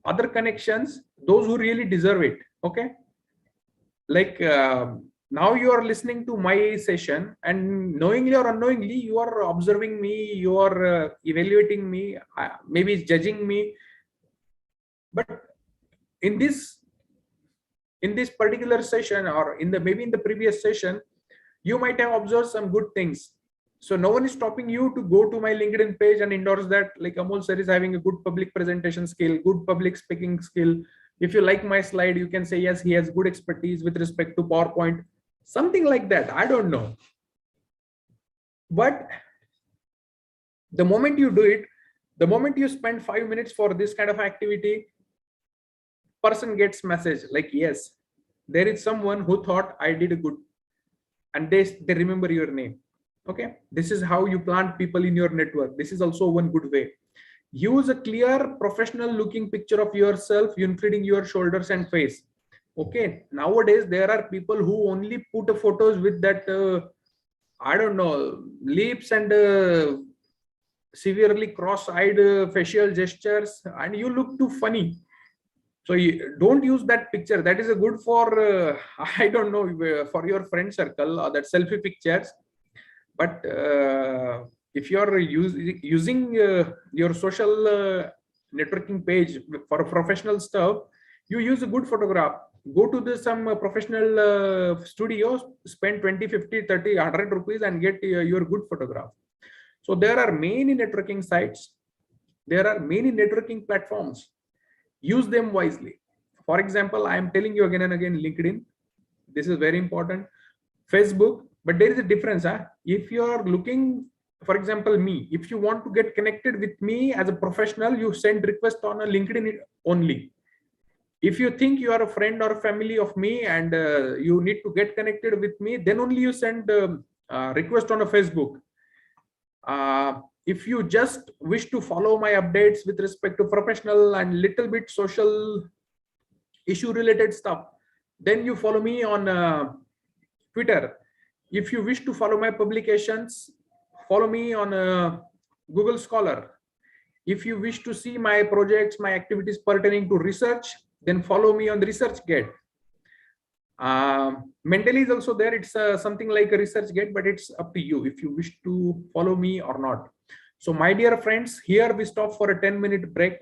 other connections, those who really deserve it. Okay. Like now you are listening to my session, and knowingly or unknowingly you are observing me, you are evaluating me, maybe judging me. But in this particular session, or in the maybe in the previous session, you might have observed some good things. So no one is stopping you to go to my LinkedIn page and endorse that, like Amol sir is having a good public presentation skill, good public speaking skill. If you like my slide, you can say, yes, he has good expertise with respect to PowerPoint, something like that. I don't know. But the moment you do it, the moment you spend 5 minutes for this kind of activity, person gets message like, yes, there is someone who thought I did a good, and they remember your name. Okay. This is how you plant people in your network. This is also one good way. Use a clear professional looking picture of yourself, including your shoulders and face. Okay. Nowadays, there are people who only put photos with that, I don't know, lips and severely cross-eyed facial gestures, and you look too funny. So you don't use that picture. That is a good for, I don't know, for your friend circle, or that selfie pictures. But if you are using your social networking page for professional stuff, you use a good photograph. Go to some professional studios, spend 20, 50, 30, 100 rupees and get your good photograph. So there are many networking sites. There are many networking platforms. Use them wisely. For example, I am telling you again and again, LinkedIn. This is very important. Facebook. But there is a difference. If you are looking, for example, me, if you want to get connected with me as a professional, you send request on a LinkedIn only. If you think you are a friend or family of me and you need to get connected with me, then only you send request on a Facebook. If you just wish to follow my updates with respect to professional and little bit social issue related stuff, then you follow me on Twitter. If you wish to follow my publications, follow me on Google Scholar. If you wish to see my projects, my activities pertaining to research, then follow me on the ResearchGate. Mentees is also there. It's something like a ResearchGate, but it's up to you if you wish to follow me or not. So my dear friends, here we stop for a 10-minute break.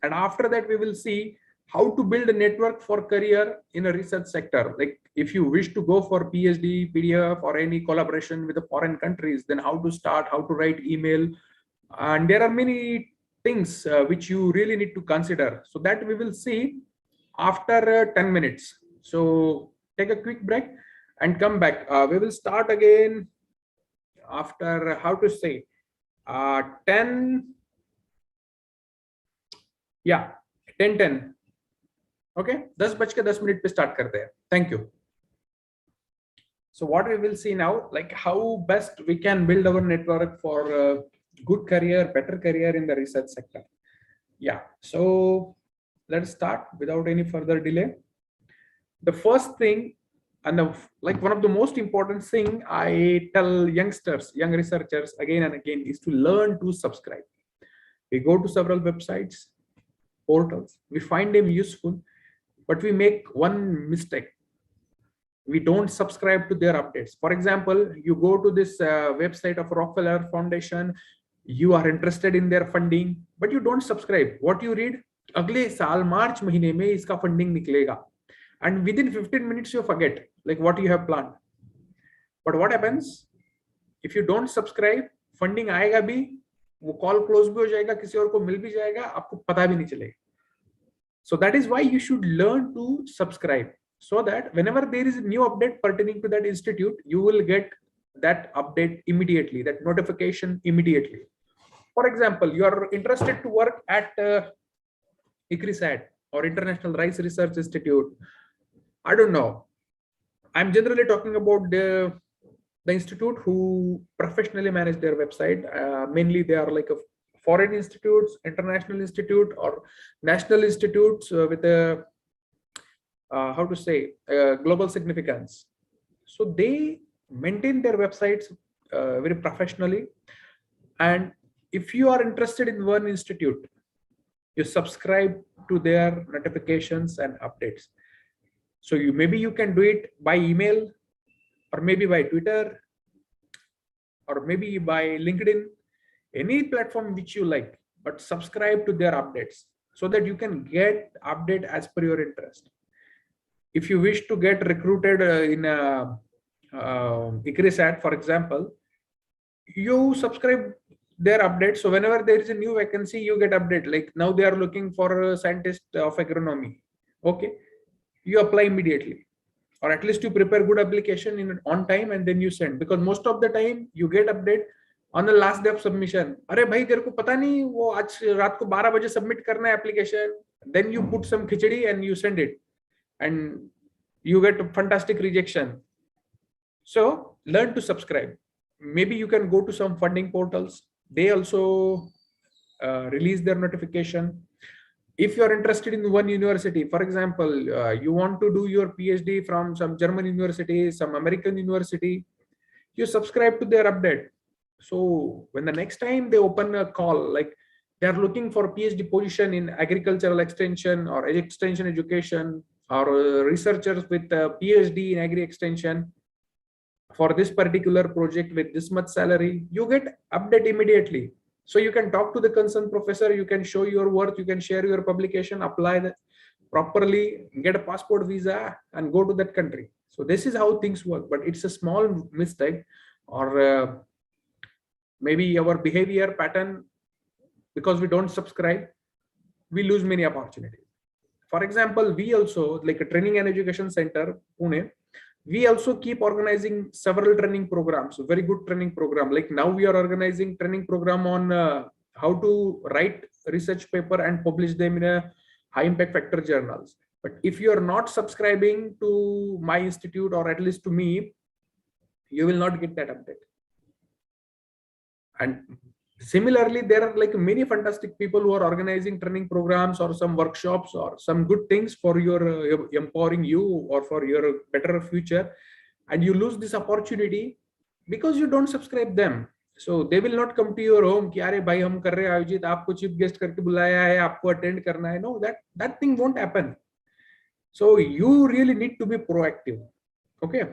And after that, we will see how to build a network for career in a research sector. Like if you wish to go for PhD, PDF, or any collaboration with the foreign countries, then how to start, how to write email. And there are many things which you really need to consider. So that we will see after 10 minutes. So take a quick break and come back. We will start again after, how to say, 10. Yeah, 10:10. Okay, 10:10 पे start करते हैं. Thank you. So what we will see now, like how best we can build our network for a good career, better career in the research sector. Yeah, so let's start without any further delay. The first thing, and like one of the most important thing I tell youngsters, young researchers again and again, is to learn to subscribe. We go to several websites, portals, we find them useful, but we make one mistake. We don't subscribe to their updates. For example, you go to this website of Rockefeller Foundation, you are interested in their funding, but you don't subscribe. What you read, अगले साल मार्च महीने में इसका funding निकलेगा, and within 15 minutes you forget like what you have planned. But what happens if you don't subscribe? Funding आएगा भी, वो call close भी हो जाएगा, किसी और को मिल भी जाएगा, आपको पता भी नहीं चलेगा. So that is why you should learn to subscribe, so that whenever there is a new update pertaining to that institute, you will get that update immediately, that notification immediately. For example, you are interested to work at ICRISAT or International Rice Research Institute. I don't know. I'm generally talking about the institute who professionally manage their website. Mainly they are like a foreign institutes, international institute, or national institutes with a how to say global significance. So they maintain their websites very professionally. And if you are interested in one institute, you subscribe to their notifications and updates. So maybe you can do it by email, or maybe by Twitter, or maybe by LinkedIn, any platform which you like, but subscribe to their updates so that you can get update as per your interest. If you wish to get recruited in a ICRISAT, for example, you subscribe their updates. So whenever there is a new vacancy, you get update. Like now they are looking for a scientist of agronomy. Okay, you apply immediately, or at least you prepare good application in on time and then you send, because most of the time you get update on the last day of submission. अरे भाई तेरे को पता नहीं वो आज रात को 12 बजे सबमिट करना है application. Then you put some khichdi and you send it, and you get a fantastic rejection. So learn to subscribe. Maybe you can go to some funding portals. They also release their notification. If you are interested in one university, for example, you want to do your PhD from some German university, some American university, you subscribe to their update. So when the next time they open a call, like they are looking for PhD position in agricultural extension or extension education, or researchers with a PhD in agri extension for this particular project with this much salary, you get update immediately. So you can talk to the concerned professor, you can show your work, you can share your publication, apply that properly, get a passport visa and go to that country. So this is how things work, but it's a small mistake, or maybe our behavior pattern, because we don't subscribe, we lose many opportunities. For example, we also, like a training and education center, Pune, we also keep organizing several training programs, very good training program. Like now we are organizing training program on how to write research paper and publish them in a high impact factor journals. But if you are not subscribing to my institute, or at least to me, you will not get that update. And similarly, there are like many fantastic people who are organizing training programs or some workshops or some good things for your empowering you or for your better future, and you lose this opportunity because you don't subscribe them. So they will not come to your home कि अरे भाई हम कर रहे हैं आयोजित, आपको chief guest करके बुलाया है, आपको अटेंड करना है. No, that thing won't happen. So you really need to be proactive. Okay,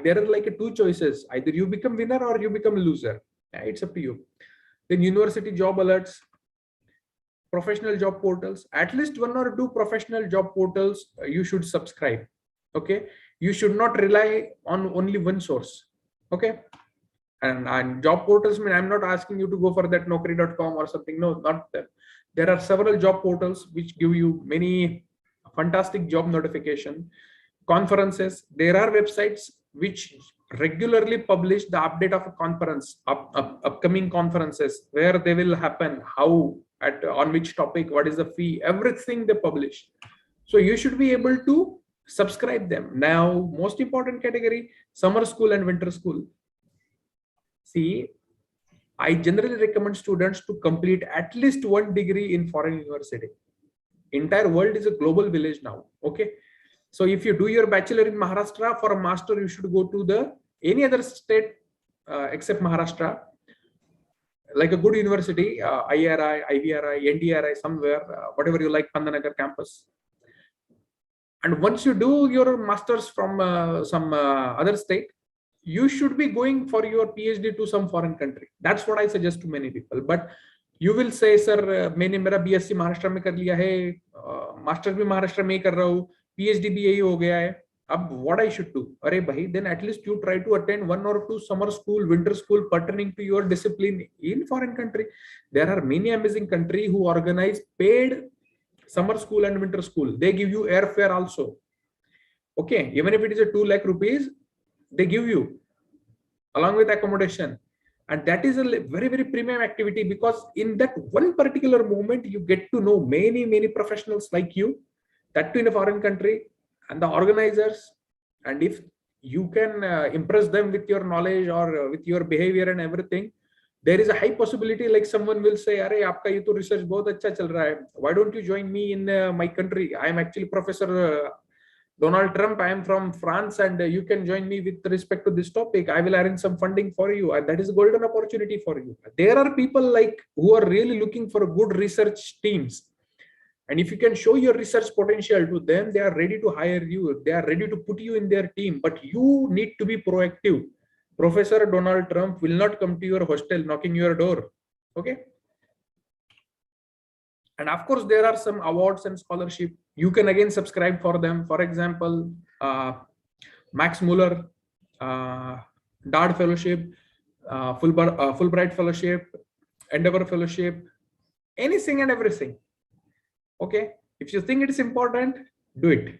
there are like two choices: either you become winner or you become loser. It's up to you. Then university job alerts, professional job portals, at least one or two professional job portals you should subscribe. Okay, you should not rely on only one source. Okay, and job portals mean I'm not asking you to go for that naukri.com or something. No, not that. There are several job portals which give you many fantastic job notification. Conferences, there are websites which regularly publish the update of a conference, upcoming conferences, where they will happen, how, on which topic, what is the fee, everything they publish. So you should be able to subscribe them. Now, most important category, summer school and winter school. See, I generally recommend students to complete at least one degree in foreign university. Entire world is a global village now. Okay. So if you do your bachelor in Maharashtra, for a master, you should go to any other state except Maharashtra, like a good university, IRI, IVRI, NDRI, somewhere, whatever you like, Pandanagar campus. And once you do your masters from some other state, you should be going for your PhD to some foreign country. That's what I suggest to many people. But you will say, sir, मैंने मेरा BSc Maharashtra में कर लिया है, master भी महाराष्ट्र में ही कर रहा हूँ, PhD भी यही हो गया है, अब what I should do? अरे भाई, then at least you try to attend 1 or 2 summer school, winter school pertaining to your discipline in foreign country. There are many amazing countries who organize paid summer school and winter school. They give you airfare also. Okay, even if it is a 2 lakh rupees, they give you along with accommodation. And that is a very, very premium activity, because in that one particular moment, you get to know many, many professionals like you, that too in a foreign country, and the organizers. And if you can impress them with your knowledge or with your behavior and everything, there is a high possibility like someone will say, "Arey, aapka ye to research bahut acha chal raha hai. Why don't you join me in my country? I am actually Professor Donald Trump. I am from France, and you can join me with respect to this topic. I will arrange some funding for you." And that is a golden opportunity for you. There are people like who are really looking for good research teams. And if you can show your research potential to them, they are ready to hire you. They are ready to put you in their team. But you need to be proactive. Professor Donald Trump will not come to your hostel knocking your door. Okay. And of course, there are some awards and scholarship. You can again subscribe for them. For example, Max Muller, DARD Fellowship, Fulbright Fellowship, Endeavor Fellowship, anything and everything. Okay, if you think it is important, do it.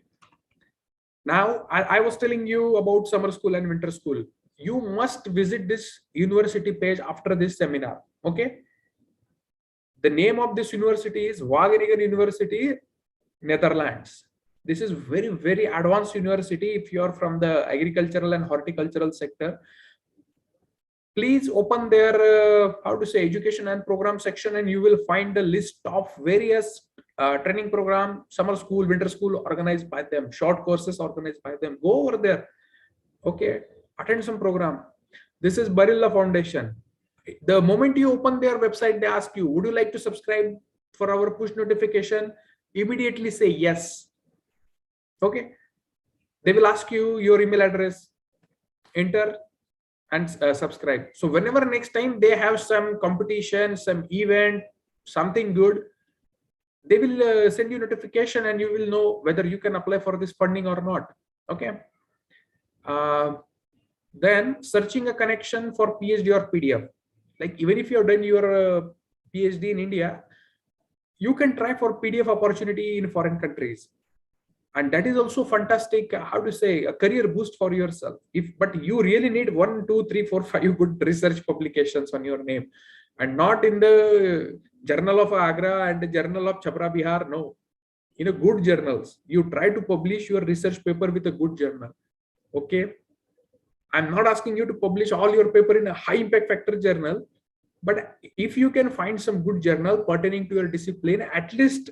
Now, I was telling you about summer school and winter school. You must visit this university page after this seminar. Okay. The name of this university is Wageningen University, Netherlands. This is very, very advanced university. If you are from the agricultural and horticultural sector, please open their education and program section, and you will find a list of various training program, summer school, winter school organized by them, short courses organized by them. Go over there. Okay, attend some program. This is Barilla Foundation. The moment you open their website, they ask you, would you like to subscribe for our push notification? Immediately say yes. Okay. They will ask you your email address, enter and subscribe. So whenever next time they have some competition, some event, something good, they will send you notification, and you will know whether you can apply for this funding or not. Okay. Then searching a connection for PhD or PDF. Like even if you have done your PhD in India, you can try for PDF opportunity in foreign countries. And that is also fantastic, how to say, a career boost for yourself. But you really need 1, 2, 3, 4, 5 good research publications on your name, and not in the Journal of Agra and the Journal of Chhapra Bihar. No, in a good journals. You try to publish your research paper with a good journal. Okay. I'm not asking you to publish all your paper in a high impact factor journal, but if you can find some good journal pertaining to your discipline, at least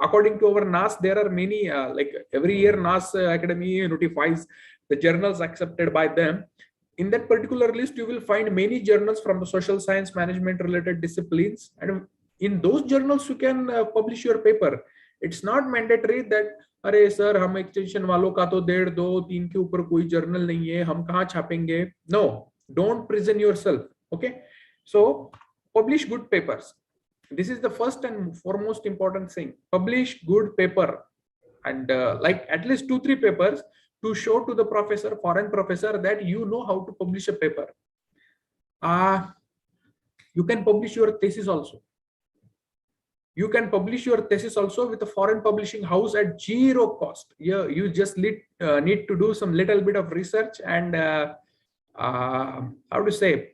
according to our NAS, there are many, like every year NAS Academy notifies the journals accepted by them. In that particular list, you will find many journals from the social science management related disciplines. And in those journals, you can publish your paper. It's not mandatory that, अरे sir हम extension वालों का तो 1.5, 2, 3 के ऊपर कोई journal नहीं है, हम कहाँ छापेंगे? No, don't prison yourself. Okay, so publish good papers. This is the first and foremost important thing. Publish good paper, and like at least 2, 3 papers to show to the professor, foreign professor, that you know how to publish a paper. You can publish your thesis also. You can publish your thesis also with a foreign publishing house at 0 cost. Yeah, you just need to do some little bit of research and how to say,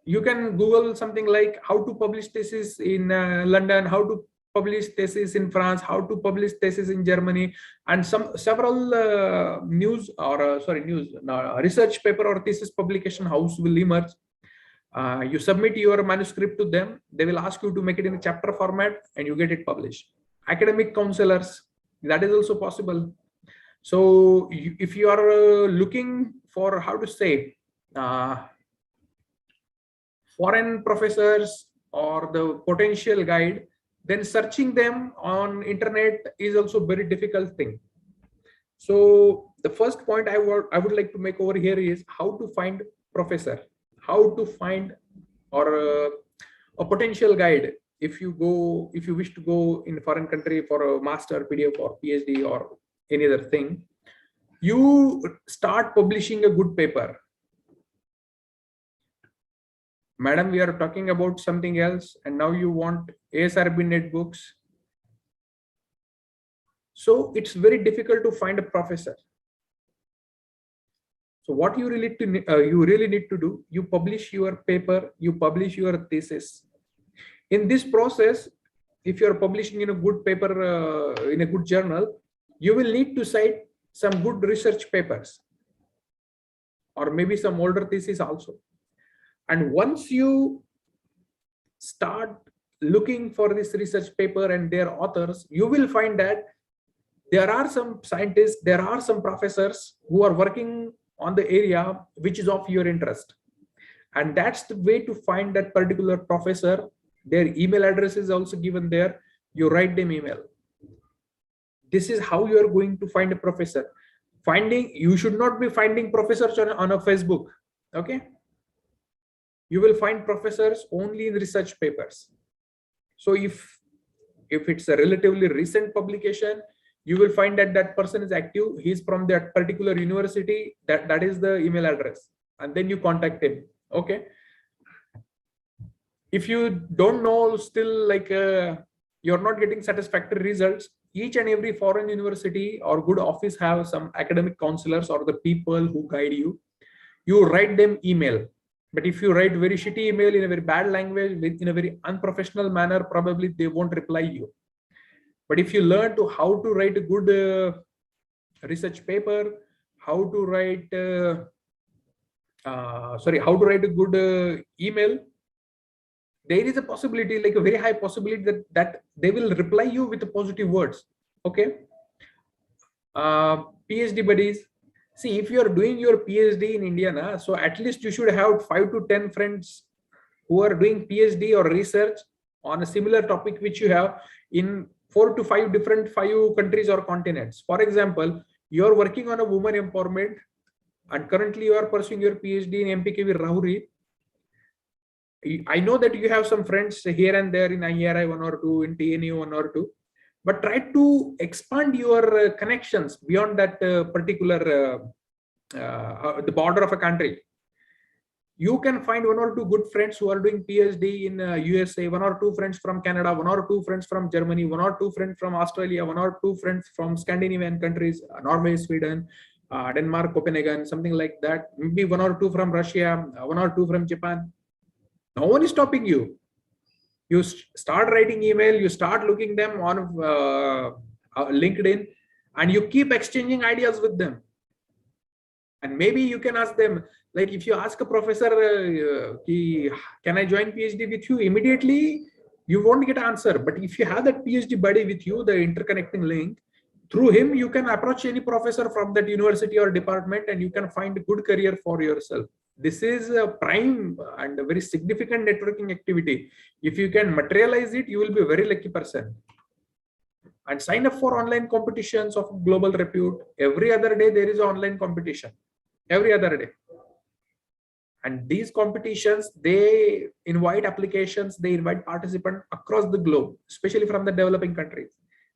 you can Google something like how to publish thesis in London, how to publish thesis in France, how to publish thesis in Germany, and several research paper or thesis publication house will emerge. You submit your manuscript to them. They will ask you to make it in a chapter format, and you get it published. Academic counselors, that is also possible. So if you are looking for, how to say, foreign professors or the potential guide, then searching them on internet is also very difficult thing. So the first point I would like to make over here is how to find professor, how to find or a potential guide. If you wish to go in a foreign country for a master, PDF, or PhD, or any other thing, you start publishing a good paper. Madam, we are talking about something else, and now you want ASRB net books. So it's very difficult to find a professor. So what you really need to do, you publish your paper, you publish your thesis. In this process, if you are publishing in a good paper, in a good journal, you will need to cite some good research papers, or maybe some older thesis also. And once you start looking for this research paper and their authors, you will find that there are some scientists, there are some professors who are working on the area which is of your interest. And that's the way to find that particular professor. Their email address is also given there. You write them email. This is how you are going to find a professor. You should not be finding professors on a Facebook. Okay. You will find professors only in research papers. So if it's a relatively recent publication, you will find that that person is active. He's from that particular university. That is the email address, and then you contact him. Okay. If you don't know, still you're not getting satisfactory results, each and every foreign university or good office have some academic counselors or the people who guide you. You write them email. But if you write very shitty email in a very bad language, in a very unprofessional manner, probably they won't reply you. But if you learn how to write a good research paper, how to write a good email, there is a possibility, like a very high possibility, that they will reply you with positive words. Okay. PhD buddies. See, if you are doing your PhD in India, so at least you should have 5 to 10 friends who are doing PhD or research on a similar topic which you have in 4 to 5 different countries or continents. For example, you are working on a woman empowerment, and currently you are pursuing your PhD in MPKV Rahuri. I know that you have some friends here and there in IRI 1 or 2, in TNU 1 or 2, but try to expand your connections beyond that particular the border of a country. You can find 1 or 2 good friends who are doing PhD in USA, 1 or 2 friends from Canada, 1 or 2 friends from Germany, 1 or 2 friends from Australia, 1 or 2 friends from Scandinavian countries, Norway, Sweden, Denmark, Copenhagen, something like that. Maybe 1 or 2 from Russia, 1 or 2 from Japan. No one is stopping you. You start writing email, you start looking them on LinkedIn, and you keep exchanging ideas with them. And maybe you can ask them, like if you ask a professor, can I join PhD with you? Immediately, you won't get an answer. But if you have that PhD buddy with you, the interconnecting link, through him, you can approach any professor from that university or department, and you can find a good career for yourself. This is a prime and a very significant networking activity. If you can materialize it, you will be a very lucky person. And sign up for online competitions of global repute. Every other day, there is an online competition. Every other day. And these competitions, they invite applications, they invite participants across the globe, especially from the developing countries,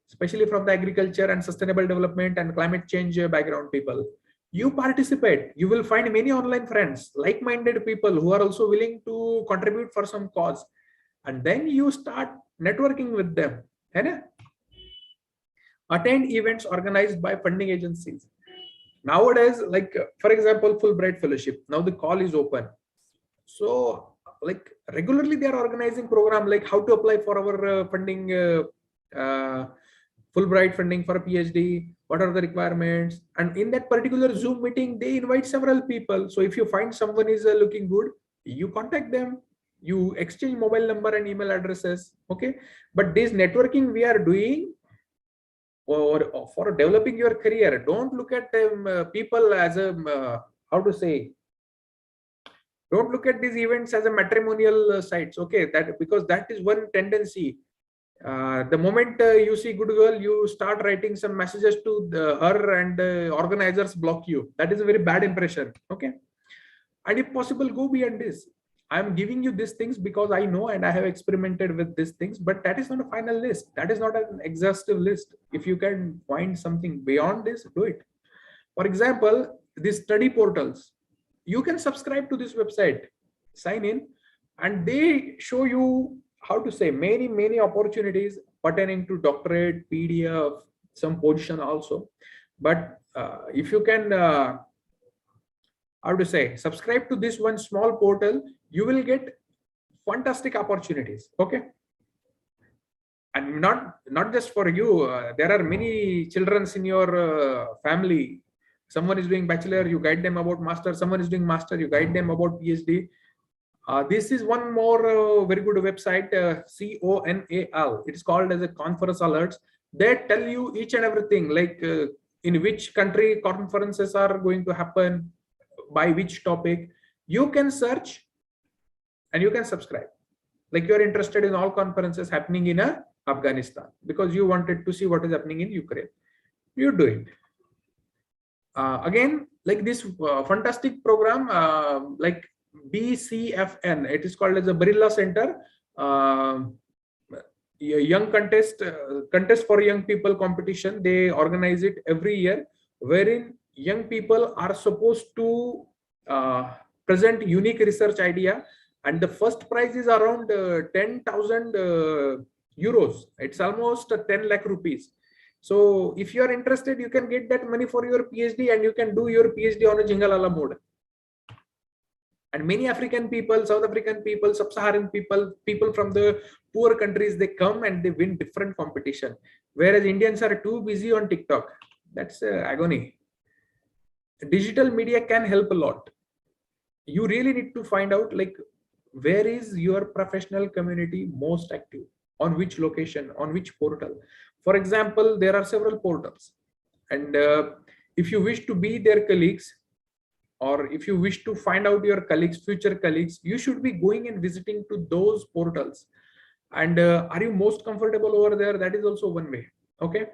especially from the agriculture and sustainable development and climate change background people. You participate, you will find many online friends, like-minded people who are also willing to contribute for some cause. And then you start networking with them. Attend events organized by funding agencies. Nowadays, like for example, Fulbright Fellowship, now the call is open. So like regularly they are organizing program like how to apply for our funding, Fulbright funding for a PhD, what are the requirements, and in that particular Zoom meeting they invite several people. So if you find someone is looking good, you contact them, you exchange mobile number and email addresses. Okay, but this networking we are doing or for developing your career, don't look at people as a how to say, don't look at these events as a matrimonial sites. Okay, that because that is one tendency. The moment you see good girl, you start writing some messages to her, and organizers block you. That is a very bad impression. Okay. And if possible, go beyond this. I'm giving you these things because I know and I have experimented with these things, but that is not a final list. That is not an exhaustive list. If you can find something beyond this, do it. For example, these study portals, you can subscribe to this website, sign in, and they show you how to say many opportunities pertaining to doctorate, PDF, some position also. But if you can how to say subscribe to this one small portal, you will get fantastic opportunities. Okay. And not just for you, there are many children in your family. Someone is doing bachelor, you guide them about master. Someone is doing master, you guide them about PhD. This is one more very good website, CONAL. It is called as a conference alerts. They tell you each and everything, like in which country conferences are going to happen, by which topic. You can search and you can subscribe. Like you are interested in all conferences happening in Afghanistan because you wanted to see what is happening in Ukraine. You do it. Again, like this fantastic program, like BCFN, it is called as a Bhalerao Center, young contest for young people competition. They organize it every year, wherein young people are supposed to present unique research idea, and the first prize is around 10,000 euros. It's almost 10 lakh rupees. So if you are interested, you can get that money for your PhD, and you can do your PhD on a Jingalala mode. And many African people, South African people, Sub-Saharan people, people from the poor countries, they come and they win different competition. Whereas Indians are too busy on TikTok. That's agony. Digital media can help a lot. You really need to find out, like, where is your professional community most active, on which location, on which portal. For example, there are several portals, and if you wish to be their colleagues, or if you wish to find out your colleagues, future colleagues, you should be going and visiting to those portals. And are you most comfortable over there? That is also one way. Okay.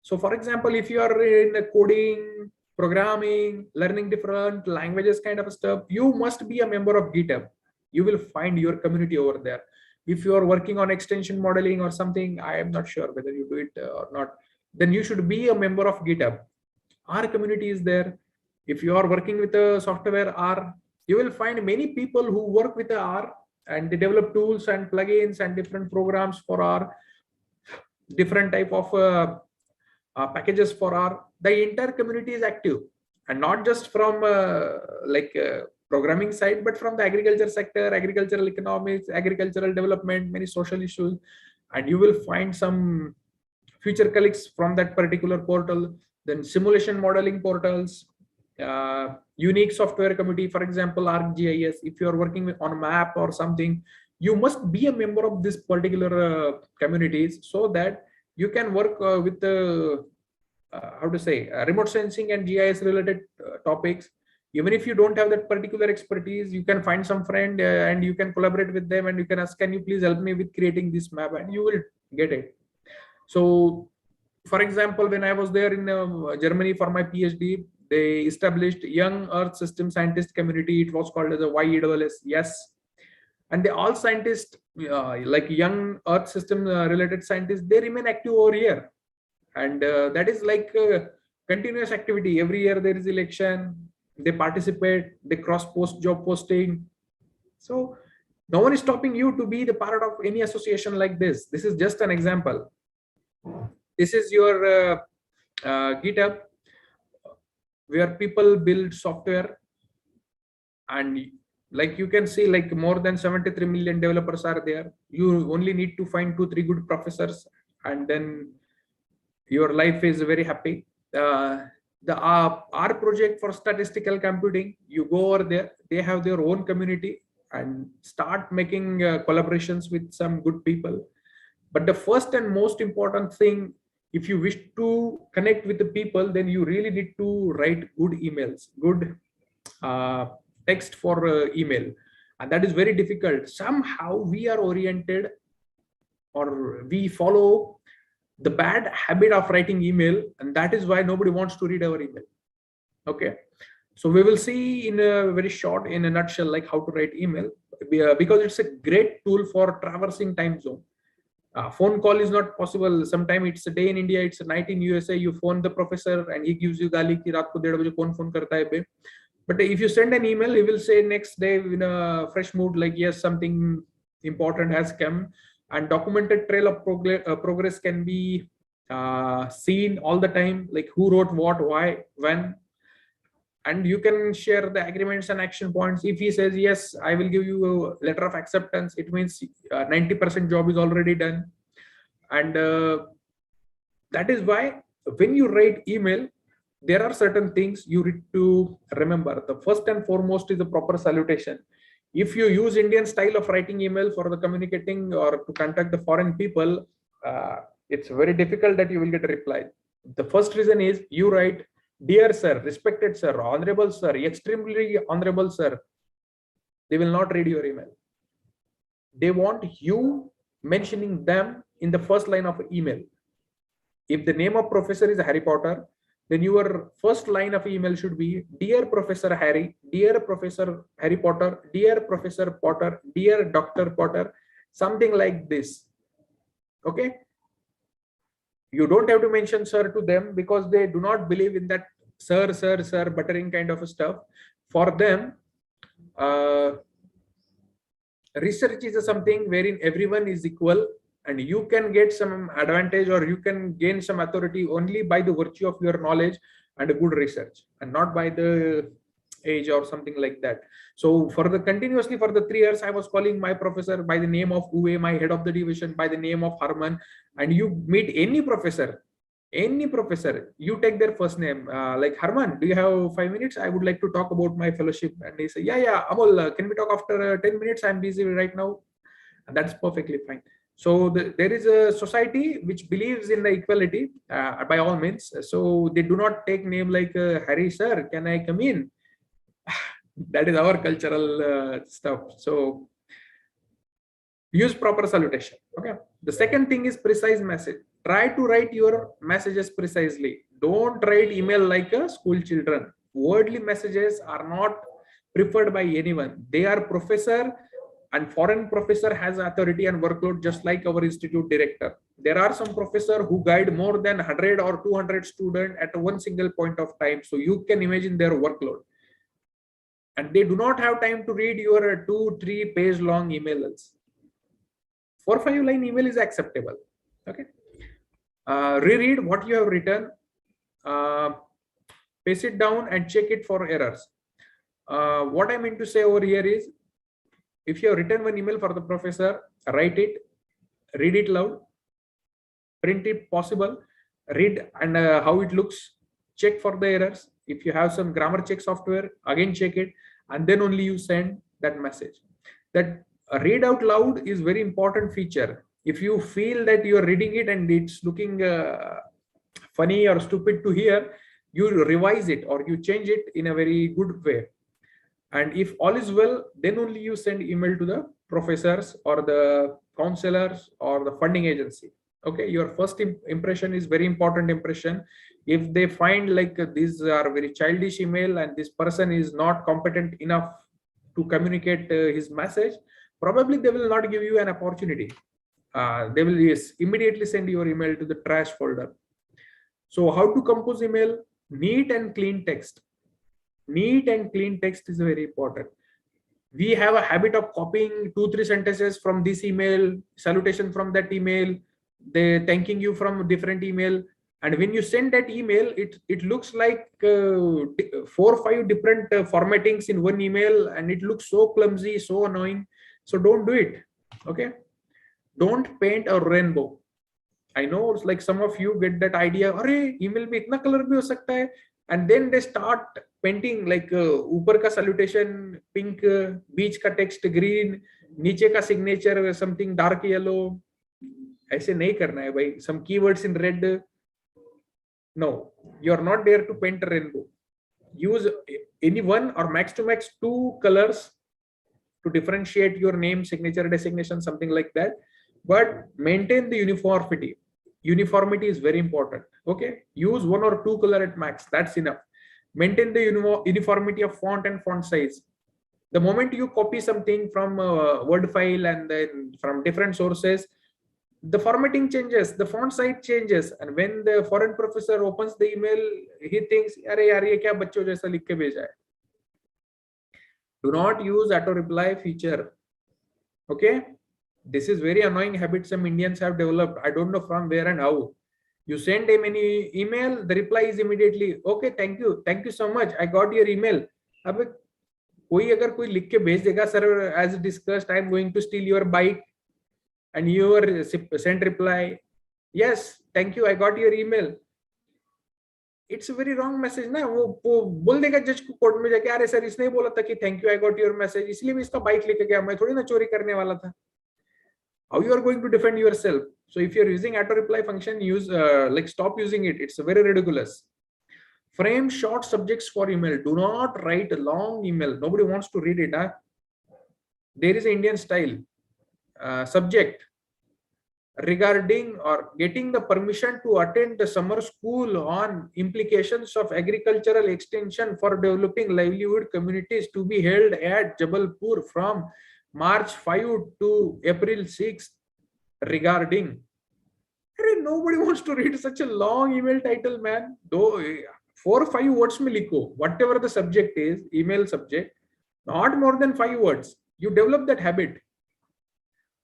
So for example, if you are in coding, programming, learning different languages kind of stuff, you must be a member of GitHub. You will find your community over there. If you are working on extension modeling or something, I am not sure whether you do it or not, then you should be a member of GitHub. Our community is there. If you are working with a software R, you will find many people who work with the R, and they develop tools and plugins and different programs for R, different type of packages for R. The entire community is active, and not just from programming side, but from the agriculture sector, agricultural economics, agricultural development, many social issues. And you will find some future colleagues from that particular portal. Then simulation modeling portals, unique software committee, for example, ArcGIS. If you are working with on a map or something, you must be a member of this particular communities, so that you can work with the how to say remote sensing and GIS related topics. Even if you don't have that particular expertise, you can find some friend and you can collaborate with them, and you can ask, can you please help me with creating this map, and you will get it. So for example, when I was there in Germany for my PhD, they established young earth system scientist community. It was called as a YESS. Yes. And they all scientists, like young earth system related scientists, they remain active over here. And that is like continuous activity. Every year there is election, they participate, they cross post job posting. So no one is stopping you to be the part of any association like this. This is just an example. This is your GitHub, where people build software, and like you can see, like more than 73 million developers are there. You only need to find 2-3 good professors, and then your life is very happy. The R project for statistical computing, you go over there, they have their own community, and start making collaborations with some good people. But the first and most important thing, if you wish to connect with the people, then you really need to write good emails, good text for email. And that is very difficult. Somehow we are oriented or we follow the bad habit of writing email, and that is why nobody wants to read our email. Okay, so we will see in a very short, in a nutshell, like how to write email, because it's a great tool for traversing time zone. Phone call is not possible. Sometime it's a day in India, it's a night in USA. You phone the professor and he gives you gali ki raat ko 1:30 baje kaun phone karta hai be. But if you send an email, he will say next day in a fresh mood, like, yes, something important has come, and documented trail of progress can be seen all the time, like who wrote what, why, when. And you can share the agreements and action points. If he says, yes, I will give you a letter of acceptance, it means 90% job is already done. And that is why when you write email, there are certain things you need to remember. The first and foremost is the proper salutation. If you use Indian style of writing email for the communicating or to contact the foreign people, it's very difficult that you will get a reply. The first reason is you write, dear sir, respected sir, honorable sir, extremely honorable sir. They will not read your email. They want you mentioning them in the first line of email. If the name of professor is Harry Potter, then your first line of email should be, dear Professor Harry, dear Professor Harry Potter, dear Professor Potter, dear Dr. Potter, something like this. Okay, you don't have to mention sir to them, because they do not believe in that sir buttering kind of stuff. For them, research is something wherein everyone is equal, and you can get some advantage or you can gain some authority only by the virtue of your knowledge and a good research, and not by the age or something like that. So for the continuously for the 3 years, I was calling my professor by the name of Uwe, my head of the division by the name of Harman. And you meet any professor, you take their first name, like, Harman, do you have 5 minutes? I would like to talk about my fellowship. And they say, yeah, Amol, can we talk after 10 minutes? I'm busy right now. And that's perfectly fine. So there is a society which believes in the equality by all means. So they do not take name like, Harry sir, can I come in? That is our cultural stuff. So use proper salutation. Okay. The second thing is precise message. Try to write your messages precisely. Don't write email like a school children. Wordly messages are not preferred by anyone. They are professor, and foreign professor has authority and workload just like our institute director. There are some professor who guide more than 100 or 200 students at one single point of time. So you can imagine their workload. And they do not have time to read your 2-3 page long emails. 4-5 line email is acceptable. Okay. Reread what you have written, paste it down and check it for errors. What I mean to say over here is, if you have written one email for the professor, write it, read it loud, print it possible, read and how it looks, check for the errors. If you have some grammar check software, again check it, and then only you send that message. That read out loud is very important feature. If you feel that you are reading it and it's looking funny or stupid to hear, you revise it or you change it in a very good way. And if all is well, then only you send email to the professors or the counselors or the funding agency. Okay, your first impression is very important impression. If they find like these are very childish email and this person is not competent enough to communicate his message, probably they will not give you an opportunity. They will immediately send your email to the trash folder. So how to compose email? Neat and clean text. Neat and clean text is very important. We have a habit of copying 2-3 sentences from this email, salutation from that email, they thanking you from different email. And when you send that email, it looks like 4 or 5 different formattings in one email, and it looks so clumsy, so annoying. So don't do it. Okay. Don't paint a rainbow. I know it's like some of you get that idea, array email mein itna color bhi ho sakta hai, and then they start painting like upar ka salutation pink, beach ka text green, niche ka signature something dark yellow. ऐसे नहीं करना है भाई. Some keywords in red. No, you are not there to paint a rainbow. Use any one or max to max 2 colors to differentiate your name, signature, designation, something like that. but maintain the uniformity. Uniformity is very important. Okay, use one or two color at max, that's enough. Maintain the uniformity of font and font size. The moment you copy something from a word file and then from different sources, the formatting changes, the font size changes, and when the foreign professor opens the email, he thinks, "Arey yaar, ye kya bachcho jaisa likh ke bheja hai." Do not use auto reply feature. Okay, this is very annoying habit some Indians have developed. I don't know from where and how. You send him any email, the reply is immediately, "Okay, thank you so much, I got your email." अब कोई अगर कोई लिख के भेज देगा, "Sir, as discussed, I am going to steal your bike," and your sent reply, "Yes, thank you, I got your email." It's very wrong message ना। वो बोल देगा जज को कोर्ट में जाके, "अरे सर, इसने बोला था कि thank you, I got your message, इसलिए मैं इसका बाइक लेके गया, मैं थोड़ी ना चोरी करने वाला था." How you are going to defend yourself? So if you're using auto reply function, use like stop using it. It's very ridiculous. Frame short subjects for email. Do not write a long email. Nobody wants to read it. Huh? There is an Indian style subject regarding or getting the permission to attend the summer school on implications of agricultural extension for developing livelihood communities to be held at Jabalpur from March 5 to April 6 regarding. Nobody wants to read such a long email title, man. Though 4 or 5 words mein likho, whatever the subject is, email subject, not more than 5 words. You develop that habit.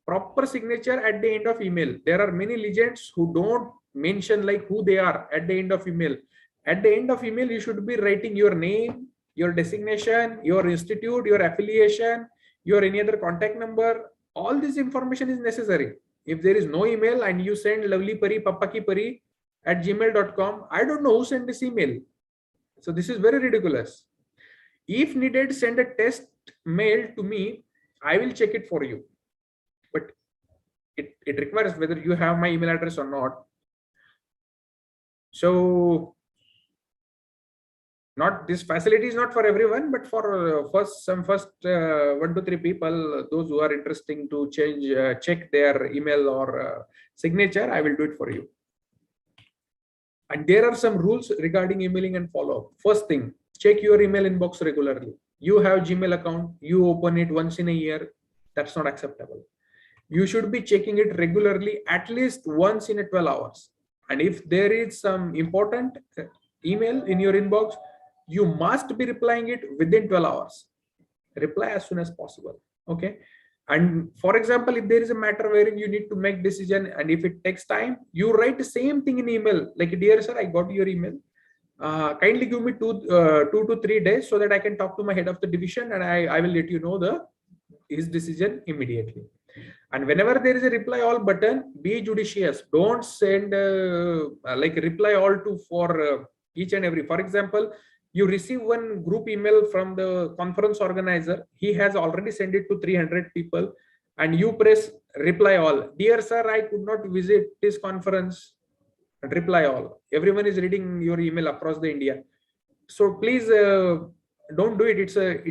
Proper signature at the end of email. There are many legends who don't mention like who they are at the end of email. At the end of email, you should be writing your name, your designation, your institute, your affiliation, your any other contact number. All this information is necessary. If there is no email and you send lovely pari, papa ki pari at gmail.com, I don't know who sent this email. So this is very ridiculous. If needed, send a test mail to me. I will check it for you. But it requires whether you have my email address or not. So not this facility is not for everyone, but for first 1 to 3 people, those who are interested to check their email or signature, I will do it for you. And there are some rules regarding emailing and follow-up. First thing, check your email inbox regularly. You have Gmail account, you open it once in a year. That's not acceptable. You should be checking it regularly, at least once in a 12 hours. And if there is some important email in your inbox, you must be replying it within 12 hours. Reply as soon as possible. Okay. And for example, if there is a matter wherein you need to make decision and if it takes time, you write the same thing in email, like, "Dear sir, I got your email. Kindly give me 2 to 3 days so that I can talk to my head of the division and I will let you know his decision immediately." And whenever there is a reply all button, be judicious. Don't send like reply all to for each and every. For example, you receive one group email from the conference organizer. He has already sent it to 300 people, and you press reply all. "Dear sir, I could not visit this conference." And reply all. Everyone is reading your email across the India. So please don't do it.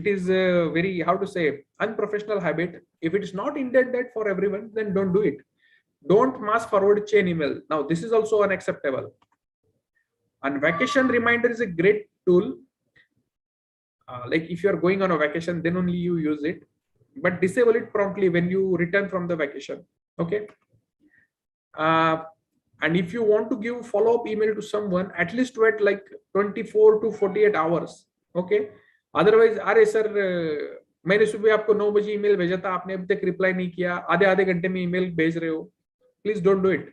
It is a very, how to say, unprofessional habit. If it is not intended for everyone, then don't do it. Don't mass forward chain email. Now this is also unacceptable. And vacation reminder is a great tool. Like if you are going on a vacation, then only you use it, but disable it promptly when you return from the vacation. Okay. And if you want to give follow-up email to someone, at least wait like 24 to 48 hours. Okay. Otherwise, "अरे sir, मैंने सुबह आपको 9 बजे email भेजा था, आपने अभी तक रिप्लाई नहीं किया, आधे घंटे में ईमेल भेज रहे हो." Please don't do it.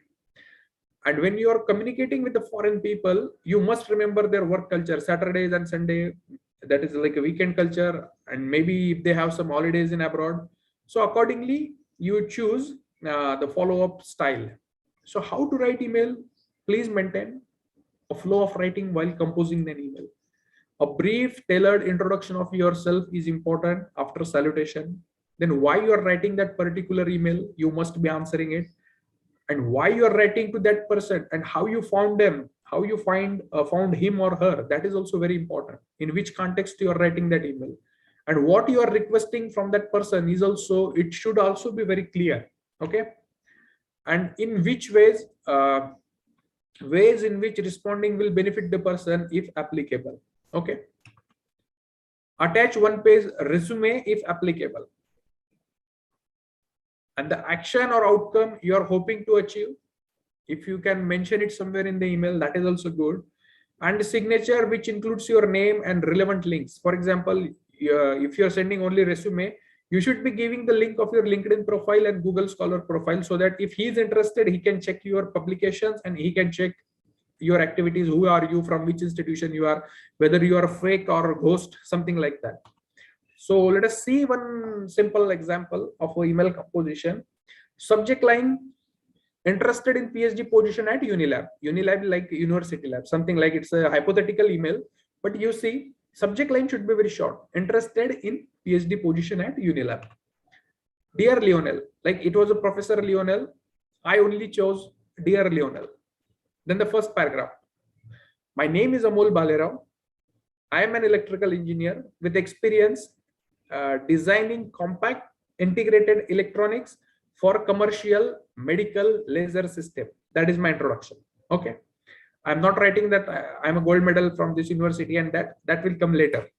And when you are communicating with the foreign people, you must remember their work culture. Saturdays and Sunday, that is like a weekend culture, and maybe if they have some holidays in abroad. So accordingly, you choose the follow-up style. So how to write email? Please maintain a flow of writing while composing an email. A brief, tailored introduction of yourself is important after salutation. Then why you are writing that particular email, you must be answering it. And why you are writing to that person and how you found them, how you found him or her, that is also very important. In which context you are writing that email, and what you are requesting from that person is also, it should also be very clear. Okay. and in which ways in which responding will benefit the person if applicable. Okay. Attach one page resume if applicable, and the action or outcome you are hoping to achieve. If you can mention it somewhere in the email, that is also good. And signature, which includes your name and relevant links. For example, if you're sending only resume, you should be giving the link of your LinkedIn profile and Google Scholar profile, so that if he's interested, he can check your publications and he can check your activities. Who are you, from which institution you are, whether you are a fake or a ghost, something like that. So let us see one simple example of an email composition. Subject line: interested in PhD position at Unilab. Unilab like university lab, something like, it's a hypothetical email, but you see subject line should be very short. Interested in PhD position at Unilab. Dear Lionel, like it was a Professor Lionel, I only chose Dear Lionel. Then the first paragraph: my name is Amol Bhalerao. I am an electrical engineer with experience designing compact integrated electronics for commercial medical laser system. That is my introduction. Okay. I'm not writing that I'm a gold medal from this university, and that will come later.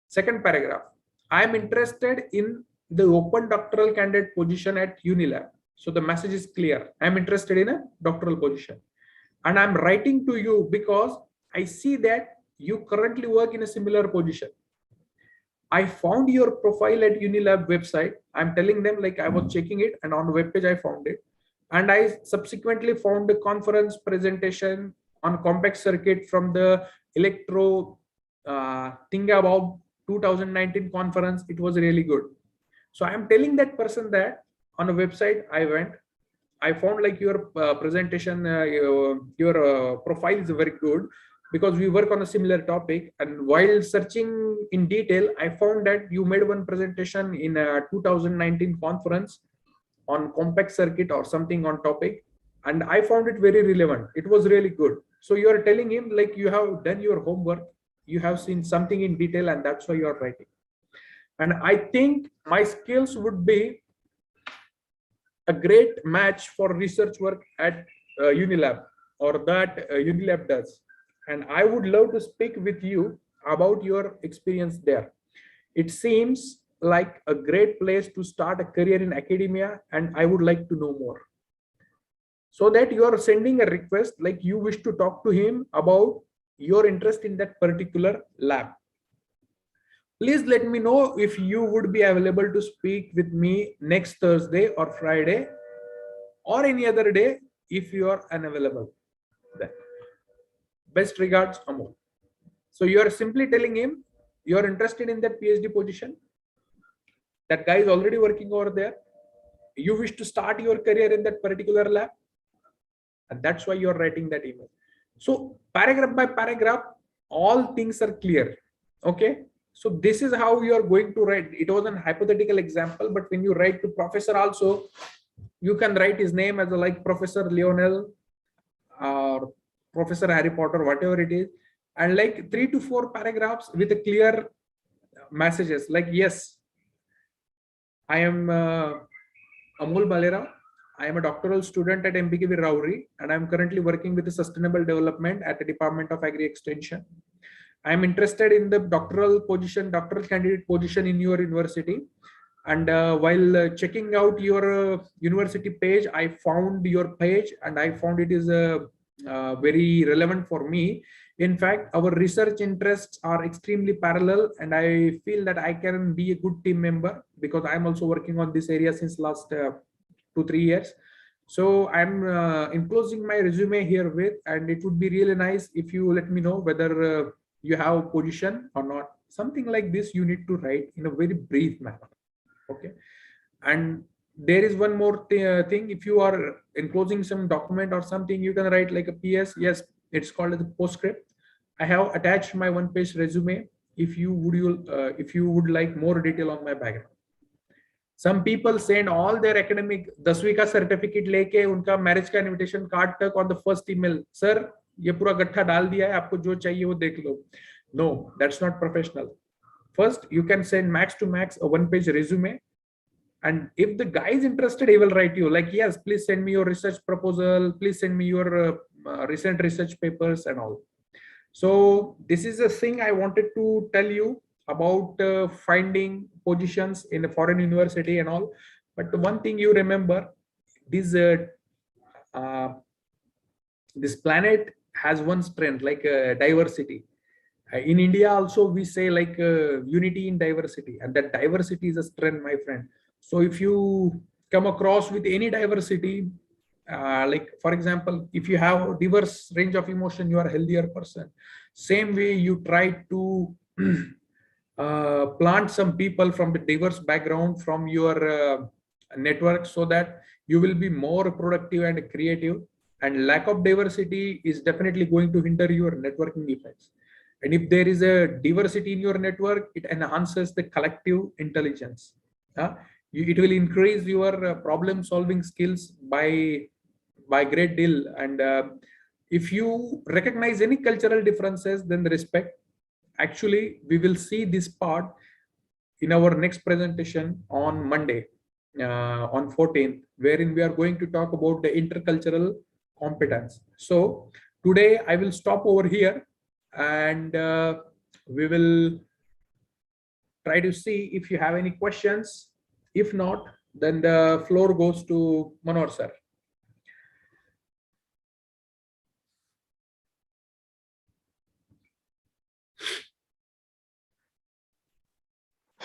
Second paragraph: I am interested in the open doctoral candidate position at Unilab. So the message is clear. I'm interested in a doctoral position, and I'm writing to you because I see that you currently work in a similar position. I found your profile at Unilab website. I'm telling them like I was checking it, and on the webpage I found it. And I subsequently found a conference presentation on compact circuit from the Electro Thingabab 2019 conference. It was really good. So I'm telling that person that on a website I went, I found like your presentation, your profile is very good, because we work on a similar topic. And while searching in detail, I found that you made one presentation in a 2019 conference on compact circuit or something on topic, and I found it very relevant. It was really good. So you are telling him like you have done your homework, you have seen something in detail, and that's why you are writing. And I think my skills would be a great match for research work at Unilab, or that Unilab does. And I would love to speak with you about your experience there. It seems like a great place to start a career in academia, and I would like to know more. So that you are sending a request, like you wish to talk to him about your interest in that particular lab. Please let me know if you would be available to speak with me next Thursday or Friday, or any other day if you are unavailable. Then, best regards, Amol. So you are simply telling him you are interested in that PhD position. That guy is already working over there. You wish to start your career in that particular lab, and that's why you are writing that email. So paragraph by paragraph, all things are clear. Okay. So this is how you are going to write. It was an hypothetical example, but when you write to professor also, you can write his name as a, like Professor Lionel or Professor Harry Potter, whatever it is, and like 3 to 4 paragraphs with a clear messages like, yes, I am Amol Bhalerao. I am a doctoral student at MBKV Rauri, and I am currently working with the sustainable development at the Department of Agri Extension. I am interested in the doctoral candidate position in your university. And while checking out your university page, I found your page, and I found it is very relevant for me. In fact, our research interests are extremely parallel, and I feel that I can be a good team member, because I'm also working on this area since last 2-3 years. So I'm enclosing my resume here with, and it would be really nice if you let me know whether you have a position or not. Something like this you need to write in a very brief manner. Okay. And there is one more thing. If you are enclosing some document or something, you can write like a PS. Yes, it's called as a Postscript. I have attached my one-page resume. If you would like more detail on my background. Some people send all their academic 10वीं का certificate लेके उनका marriage का invitation card तक on the first email. Sir, ये पूरा गट्ठा डाल दिया है, आपको जो चाहिए वो देख लो. No, that's not professional. First, you can send max to max a one-page resume, And if the guy is interested, he will write you like, yes, please send me your research proposal, please send me your recent research papers and all. So this is a thing I wanted to tell you about finding positions in a foreign university and all. But the one thing you remember, this uh, this planet has one strength, like diversity. In India also we say like unity in diversity, and that diversity is a strength, my friend. So if you come across with any diversity, like for example, if you have a diverse range of emotion, you are a healthier person. Same way you try to plant some people from the diverse background from your network, so that you will be more productive and creative. And lack of diversity is definitely going to hinder your networking effects. And if there is a diversity in your network, it enhances the collective intelligence. Uh, it will increase your problem solving skills by great deal. And if you recognize any cultural differences, then the respect. Actually, we will see this part in our next presentation on Monday, on 14th, wherein we are going to talk about the intercultural competence. So today I will stop over here, and we will try to see if you have any questions. If not, then the floor goes to Manor sir.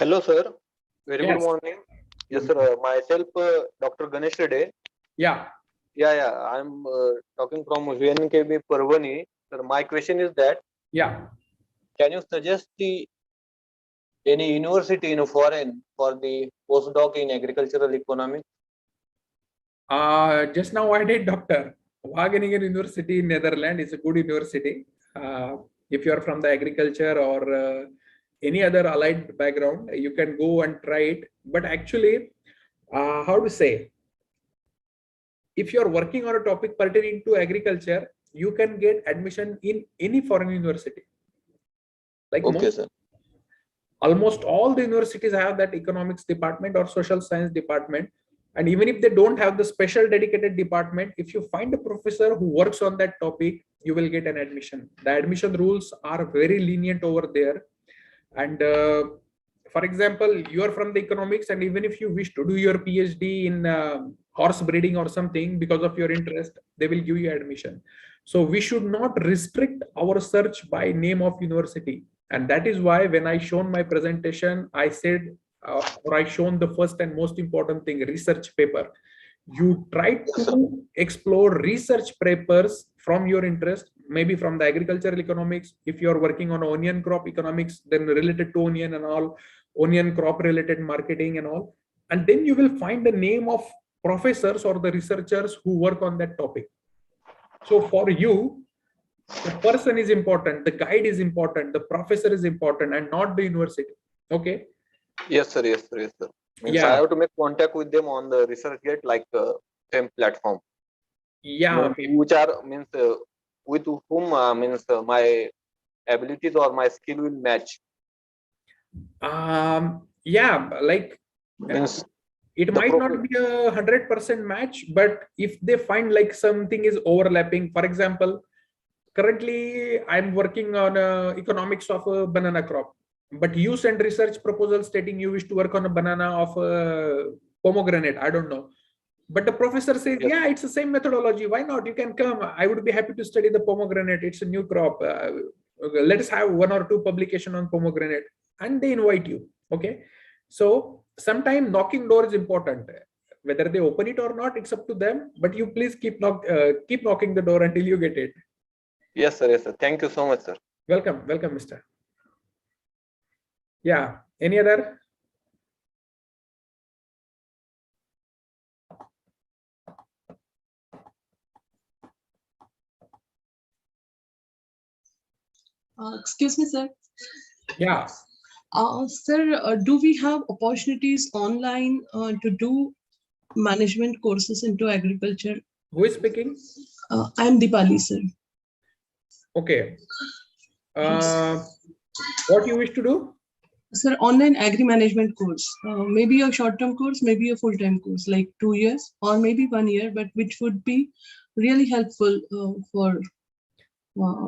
Hello, sir. Very good Yes. morning. Yes, sir. Myself, Dr. Ganesh Reddy. Yeah. Yeah. I'm talking from VNKB Parvani. Sir, my question is that, Yeah. can you suggest any university in a foreign for the postdoc in agricultural economics? Just now I did, Doctor. Wageningen University in Netherlands is a good university. If you are from the agriculture or any other allied background, you can go and try it. But actually, how to say, if you are working on a topic pertaining to agriculture, you can get admission in any foreign university. Like Okay, sir. almost all the universities have that economics department or social science department. And even if they don't have the special dedicated department, if you find a professor who works on that topic, you will get an admission. The admission rules are very lenient over there. And for example, you are from the economics, and even if you wish to do your PhD in horse breeding or something, because of your interest, they will give you admission. So we should not restrict our search by name of university. And that is why when I shown my presentation, I said, or I shown the first and most important thing, research paper. You try to explore research papers from your interest, maybe from the agricultural economics. If you're working on onion crop economics, then related to onion and all, onion crop related marketing and all. And then you will find the name of professors or the researchers who work on that topic. So for you, the person is important, the guide is important, the professor is important, and not the university. Okay. Yes, sir. Means I Yeah. have to make contact with them on the ResearchGate, like same platform. Yeah. Which are means with whom means my abilities or my skill will match. Yeah, like Means it might not be 100% match, but if they find like something is overlapping, for example, currently I'm working on economics of a banana crop, but you send research proposal stating you wish to work on a banana of a pomegranate, I don't know. But the professor says, yes, yeah, it's the same methodology, why not, you can come, I would be happy to study the pomegranate, it's a new crop, let us have one or two publication on pomegranate, and they invite you. Okay. So sometimes knocking door is important, whether they open it or not, it's up to them, but you please keep knocking the door until you get it. yes, sir. Thank you so much, sir. Welcome, mister. Yeah, any other? Excuse me, sir. Yeah. Sir, do we have opportunities online to do management courses into agriculture? Who is speaking? I am Dipali, sir. Okay. What you wish to do? Sir, online agri management course, maybe a short-term course, maybe a full-time course, like 2 years or maybe 1 year, but which would be really helpful for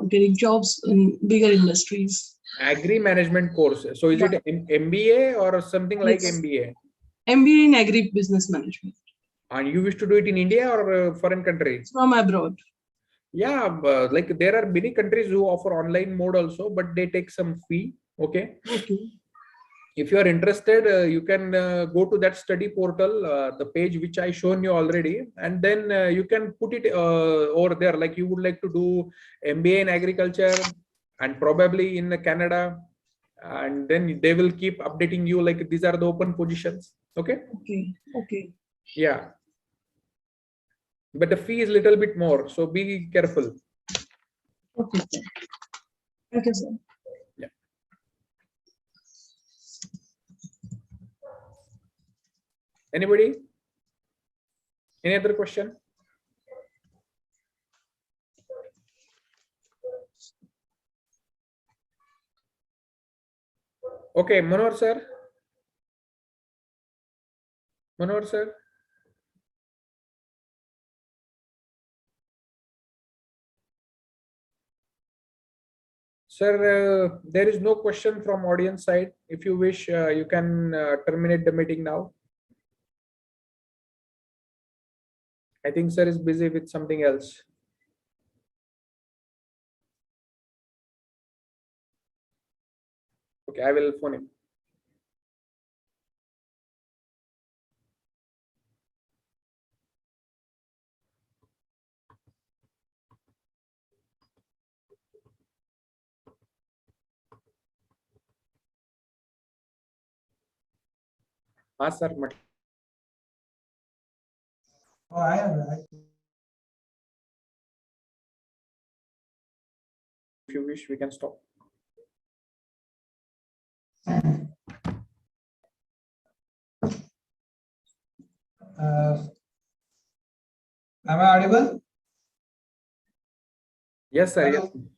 getting jobs in bigger industries. Agri management course. So is Yeah. it MBA or something like Yes. MBA? MBA in agri business management. And you wish to do it in India or foreign country? From abroad. Yeah, like there are many countries who offer online mode also, but they take some fee. Okay. Okay. If you are interested, you can go to that study portal, the page which I shown you already, and then you can put it over there. Like you would like to do MBA in agriculture and probably in Canada, and then they will keep updating you like these are the open positions. Okay. Okay. Okay. Yeah. But the fee is little bit more, so be careful. Okay, sir. Okay, sir. Yeah. Anybody? Any other question? Okay, Manor sir. Manor sir. Sir, there is no question from audience side. If you wish, you can terminate the meeting now. I think sir is busy with something else. Okay, I will phone him. Sir. Oh, I have. If you wish, we can stop. Am I audible? Yes, sir. Hello? Yes.